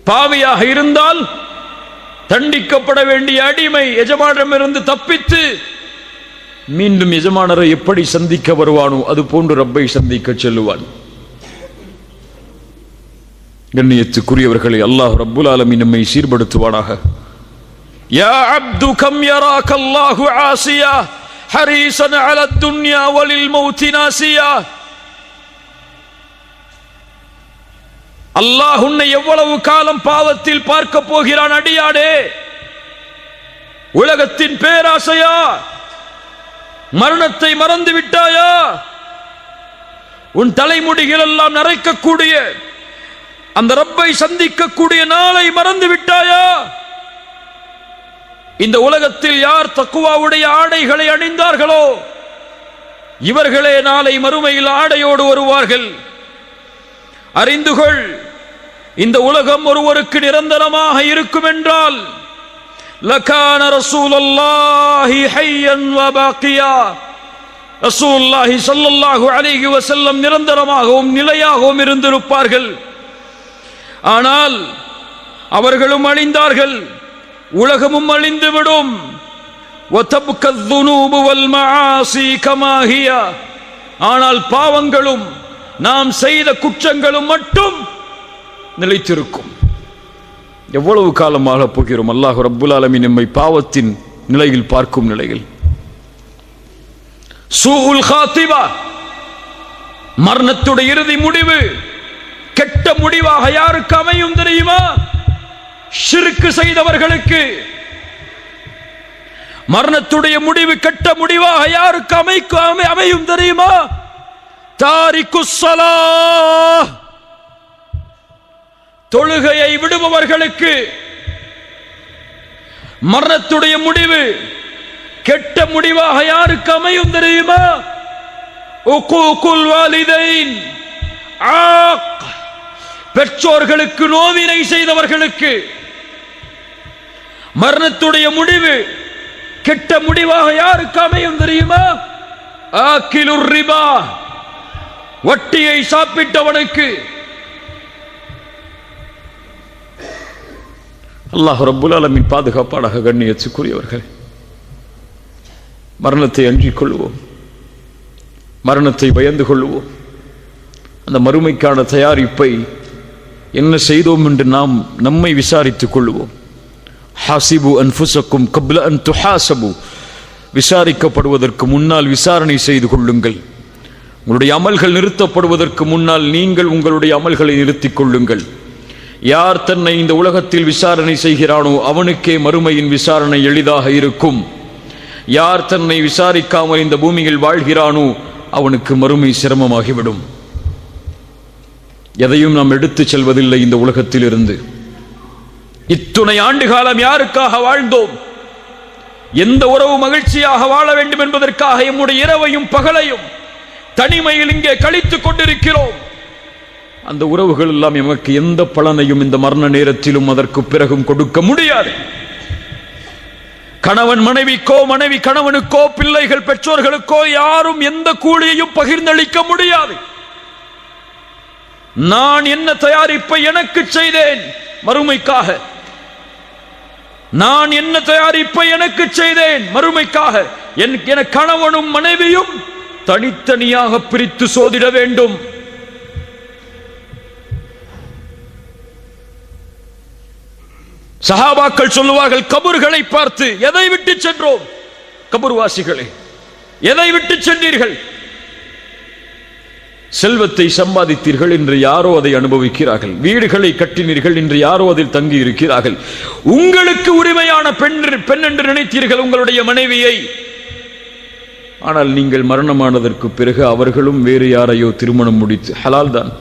Speaker 1: பாவியாக இருந்தால் தண்டிக்கப்பட வேண்டிய அடிமை எஜமானரிடமிருந்து தப்பித்து மீண்டும் எஜமானரை எப்படி சந்திக்க வருவானோ அது போன்று ரப்பை சந்திக்க செல்லுவான். கண்ணியத்துக்குரியவர்களை, அல்லாஹ் ரப்புல் ஆலமீன் நம்மை சீர்படுத்துவானாக. யா அப்து கம் யராக அல்லாஹு ஆசியா ஹரீஸன் அலா துன்யா வலில் மௌத் நாசியா. அல்லாஹ் உன்னை எவ்வளவு காலம் பாவத்தில் பார்க்க போகிறான் அடியாடே? உலகத்தின் பேராசையா? மரணத்தை மறந்து விட்டாயா? உன் தலைமுடிகள் எல்லாம் நரைக்கக்கூடிய அந்த ரப்பை சந்திக்கக்கூடிய நாளை மறந்து விட்டாயா? இந்த உலகத்தில் யார் தக்குவாவுடைய ஆடைகளை அணிந்தார்களோ இவர்களே நாளை மறுமையில் ஆடையோடு வருவார்கள். அறிந்துகொள், இந்த உலகம் ஒருவருக்கு நிரந்தரமாக இருக்கும் என்றால் லகான ரசூலுல்லாஹி ஹய்யன் வ பாக்கியா, ரசூலுல்லாஹி ஸல்லல்லாஹு அலைஹி வஸல்லம் நிரந்தரமாகவும் நிலையாகவும் இருந்திருப்பார்கள். ஆனால் அவர்களும் அழிந்தார்கள், உலகமும் அழிந்துவிடும். வதப்க الذنوب والمعاصي كما هي, ஆனால் பாவங்களும் நாம் செய்த குற்றங்களும் மட்டும் நிலைத்திருக்கும். எவ்வளவு காலமாக போகிறோம்? அல்லாஹ் ரப்புல் ஆலமீன் நம்மை பாவத்தின் நிலையில் பார்க்கும் நிலையில். சூஉல் காத்திபா, மரணத்துடைய இறுதி முடிவு கெட்ட முடிவாக யாருக்கு அமையும் தெரியுமா? ஷிர்க் செய்தவர்களுக்கு. மரணத்துடைய முடிவு கெட்ட முடிவாக யாருக்கு அமையும் தெரியுமா? தாரிக்குஸ் ஸலாஹ், தொழுகையை விடுபவர்களுக்கு மரணத்துடைய முடிவு கெட்ட முடிவாக யாருக்கு அமையும் தெரியுமா? உக்கூகுல் வாலிதைன், பெற்றோர்களுக்கு நோவினை செய்தவர்களுக்கு மரணத்துடைய முடிவு கெட்ட முடிவாக யாருக்கு அமையும் தெரியுமா? ஆக்கிலுர் ரிபா, வட்டியை சாப்பிட்டவனுக்கு. அல்லாஹ் ரப்புல் ஆலமீன் பாதுகாப்பாடாக. கண்ணியத்துக்குரியவர்கள், மரணத்தை அஞ்சிக் கொள்வோம், மரணத்தை பயந்து கொள்வோம். அந்த மறுமைக்கான தயாரிப்பை என்ன செய்தோம் என்று நாம் நம்மை விசாரித்துக் கொள்வோம். ஹாசிபு அன்ஃபுஸக்கும் கப்ல அன் துஹாசபு, விசாரிக்கப்படுவதற்கு முன்னால் விசாரணை செய்து கொள்ளுங்கள். உங்களுடைய அமல்கள் நிறுத்தப்படுவதற்கு முன்னால் நீங்கள் உங்களுடைய அமல்களை நிறுத்திக் கொள்ளுங்கள். யார் தன்னை இந்த உலகத்தில் விசாரணை செய்கிறானோ அவனுக்கே மறுமையின் விசாரணை எளிதாக இருக்கும். யார் தன்னை விசாரிக்காமல் இந்த பூமியில் வாழ்கிறானோ அவனுக்கு மறுமை சிரமமாகிவிடும். எதையும் நாம் எடுத்துச் செல்வதில்லை இந்த உலகத்தில் இருந்து. இத்துணை ஆண்டு காலம் யாருக்காக வாழ்ந்தோம்? எந்த உறவு மகிழ்ச்சியாக வாழ வேண்டும் என்பதற்காக எம்முடைய இரவையும் பகலையும் தனிமையில் இங்கே கழித்துக் கொண்டிருக்கிறோம். அந்த உறவுகள் எல்லாம் எமக்கு எந்த பலனையும் இந்த மரண நேரத்திலும் அதற்கு பிறகும் கொடுக்க முடியாது. கணவன் மனைவிக்கோ, மனைவி கணவனுக்கோ, பிள்ளைகள் பெற்றோர்களுக்கோ யாரும் எந்த கூலியையும் பகிர்ந்தளிக்க முடியாது. நான் என்ன தயாரிப்பை எனக்கு செய்தேன் மறுமைக்காக? நான் என்ன தயாரிப்பை எனக்கு செய்தேன் மறுமைக்காக? என கணவனும் மனைவியும் தனித்தனியாக பிரித்து சோதிட வேண்டும். சஹாபாக்கள் சொல்லுவார்கள், கபர்களை பார்த்து, எதை விட்டு சென்றோம்? கபர்வாசிகளே, எதை விட்டு சென்றீர்கள்? செல்வத்தை சம்பாதித்தீர்கள், இன்று யாரோ அதை அனுபவிக்கிறார்கள். வீடுகளை கட்டினீர்கள், இன்று யாரோ அதில் தங்கி இருக்கிறார்கள். உங்களுக்கு உரிமையான பெண் என்று நினைத்தீர்கள் உங்களுடைய மனைவியை. ஆனால் நீங்கள் மரணமானதற்கு பிறகு அவர்களும் வேறு யாரையோ திருமணம் முடித்து, ஹலால் தான்,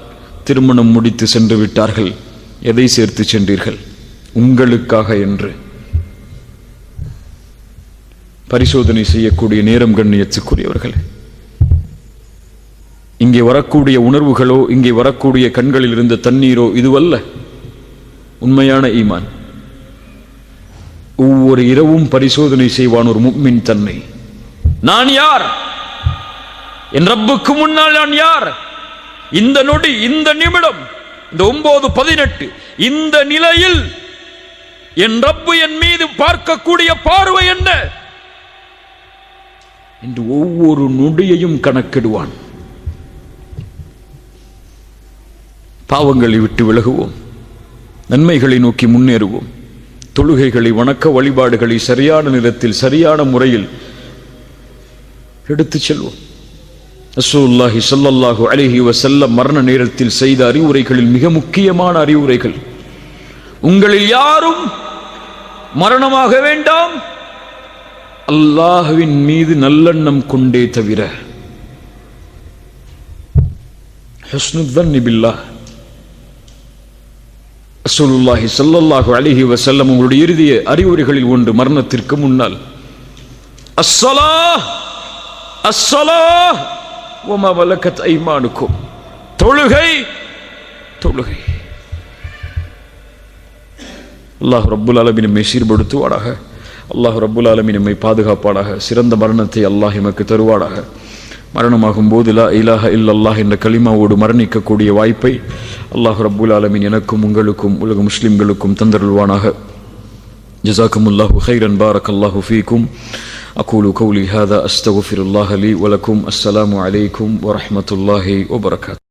Speaker 1: திருமணம் முடித்து சென்று விட்டார்கள். எதை சேர்த்து சென்றீர்கள்? உங்களுக்காக என்று பரிசோதனை செய்யக்கூடிய நேரம். கண்ணியத்துக்குரியவர்கள், இங்கே வரக்கூடிய உணர்வுகளோ, இங்கே வரக்கூடிய கண்களில் இருந்த தண்ணீரோ இதுவல்ல உண்மையான ஈமான். ஒவ்வொரு இரவும் பரிசோதனை செய்வான் ஒரு முஃமின் தன்னை. நான் யார்? என் ரப்புக்கு முன்னால் நான் யார்? இந்த நொடி, இந்த நிமிடம், இந்த 9:18 இந்த நிலையில் என் ரப்பு என் மீது பார்க்கக்கூடிய பார்வை என்ன என்று ஒவ்வொரு நொடியையும் கணக்கிடுவான். பாவங்களை விட்டு விலகுவோம், நன்மைகளை நோக்கி முன்னேறுவோம். தொழுகைகளை, வணக்க வழிபாடுகளை சரியான நேரத்தில் சரியான முறையில் எடுத்துச் செல்வோம். ரசூலுல்லாஹி ஸல்லல்லாஹு அலைஹி வஸல்லம் மரண நேரத்தில் செய்த அறிவுரைகளில் மிக முக்கியமான அறிவுரைகள், உங்களில் யாரும் மரணமாக வேண்டாம் அல்லாஹ்வின் மீது நல்லெண்ணம் கொண்டே தவிர. ஹுஸ்னுல் ظن பில்லாஹ். ரசூலுல்லாஹி ஸல்லல்லாஹு அலைஹி வஸல்லம் உங்களுடைய இறுதி அறிவுரைகளில் ஒன்று, மரணத்திற்கு முன்னால் அஸ்ஸலாஹ் அஸ்ஸலாஹ் வமா மலக்கத் ஐமானுக்கும், தொழுகை தொழுகை. அல்லாஹ் ரப்புல் ஆலமீன் நம்மை சீர்படுத்துவாடாக. அல்லாஹ் ரப்புல் ஆலமீன் நம்மை பாதுகாப்பாடாக. சிறந்த மரணத்தை அல்லாஹ் எமக்கு தருவாடாக. மரணமாகும் போது லா இலாஹ இல்லல்லாஹ் என்ற கலிமாவோடு மரணிக்கக்கூடிய வாய்ப்பை அல்லாஹ் ரப்புல் ஆலமீன் எனக்கும் உங்களுக்கும் உலக முஸ்லிம்களுக்கும் தந்தருள்வானாக. ஜஸாக்குமுல்லாஹு கைரன், பாரக்கல்லாஹு ஃபீக்கும். அகூலு கௌலி ஹாதா அஸ்தக்ஃபிருல்லாஹ லீ வலக்கும். அஸ்ஸலாமு அலைக்கும் வரஹ்மத்துல்லாஹி வபரகாத்துஹு.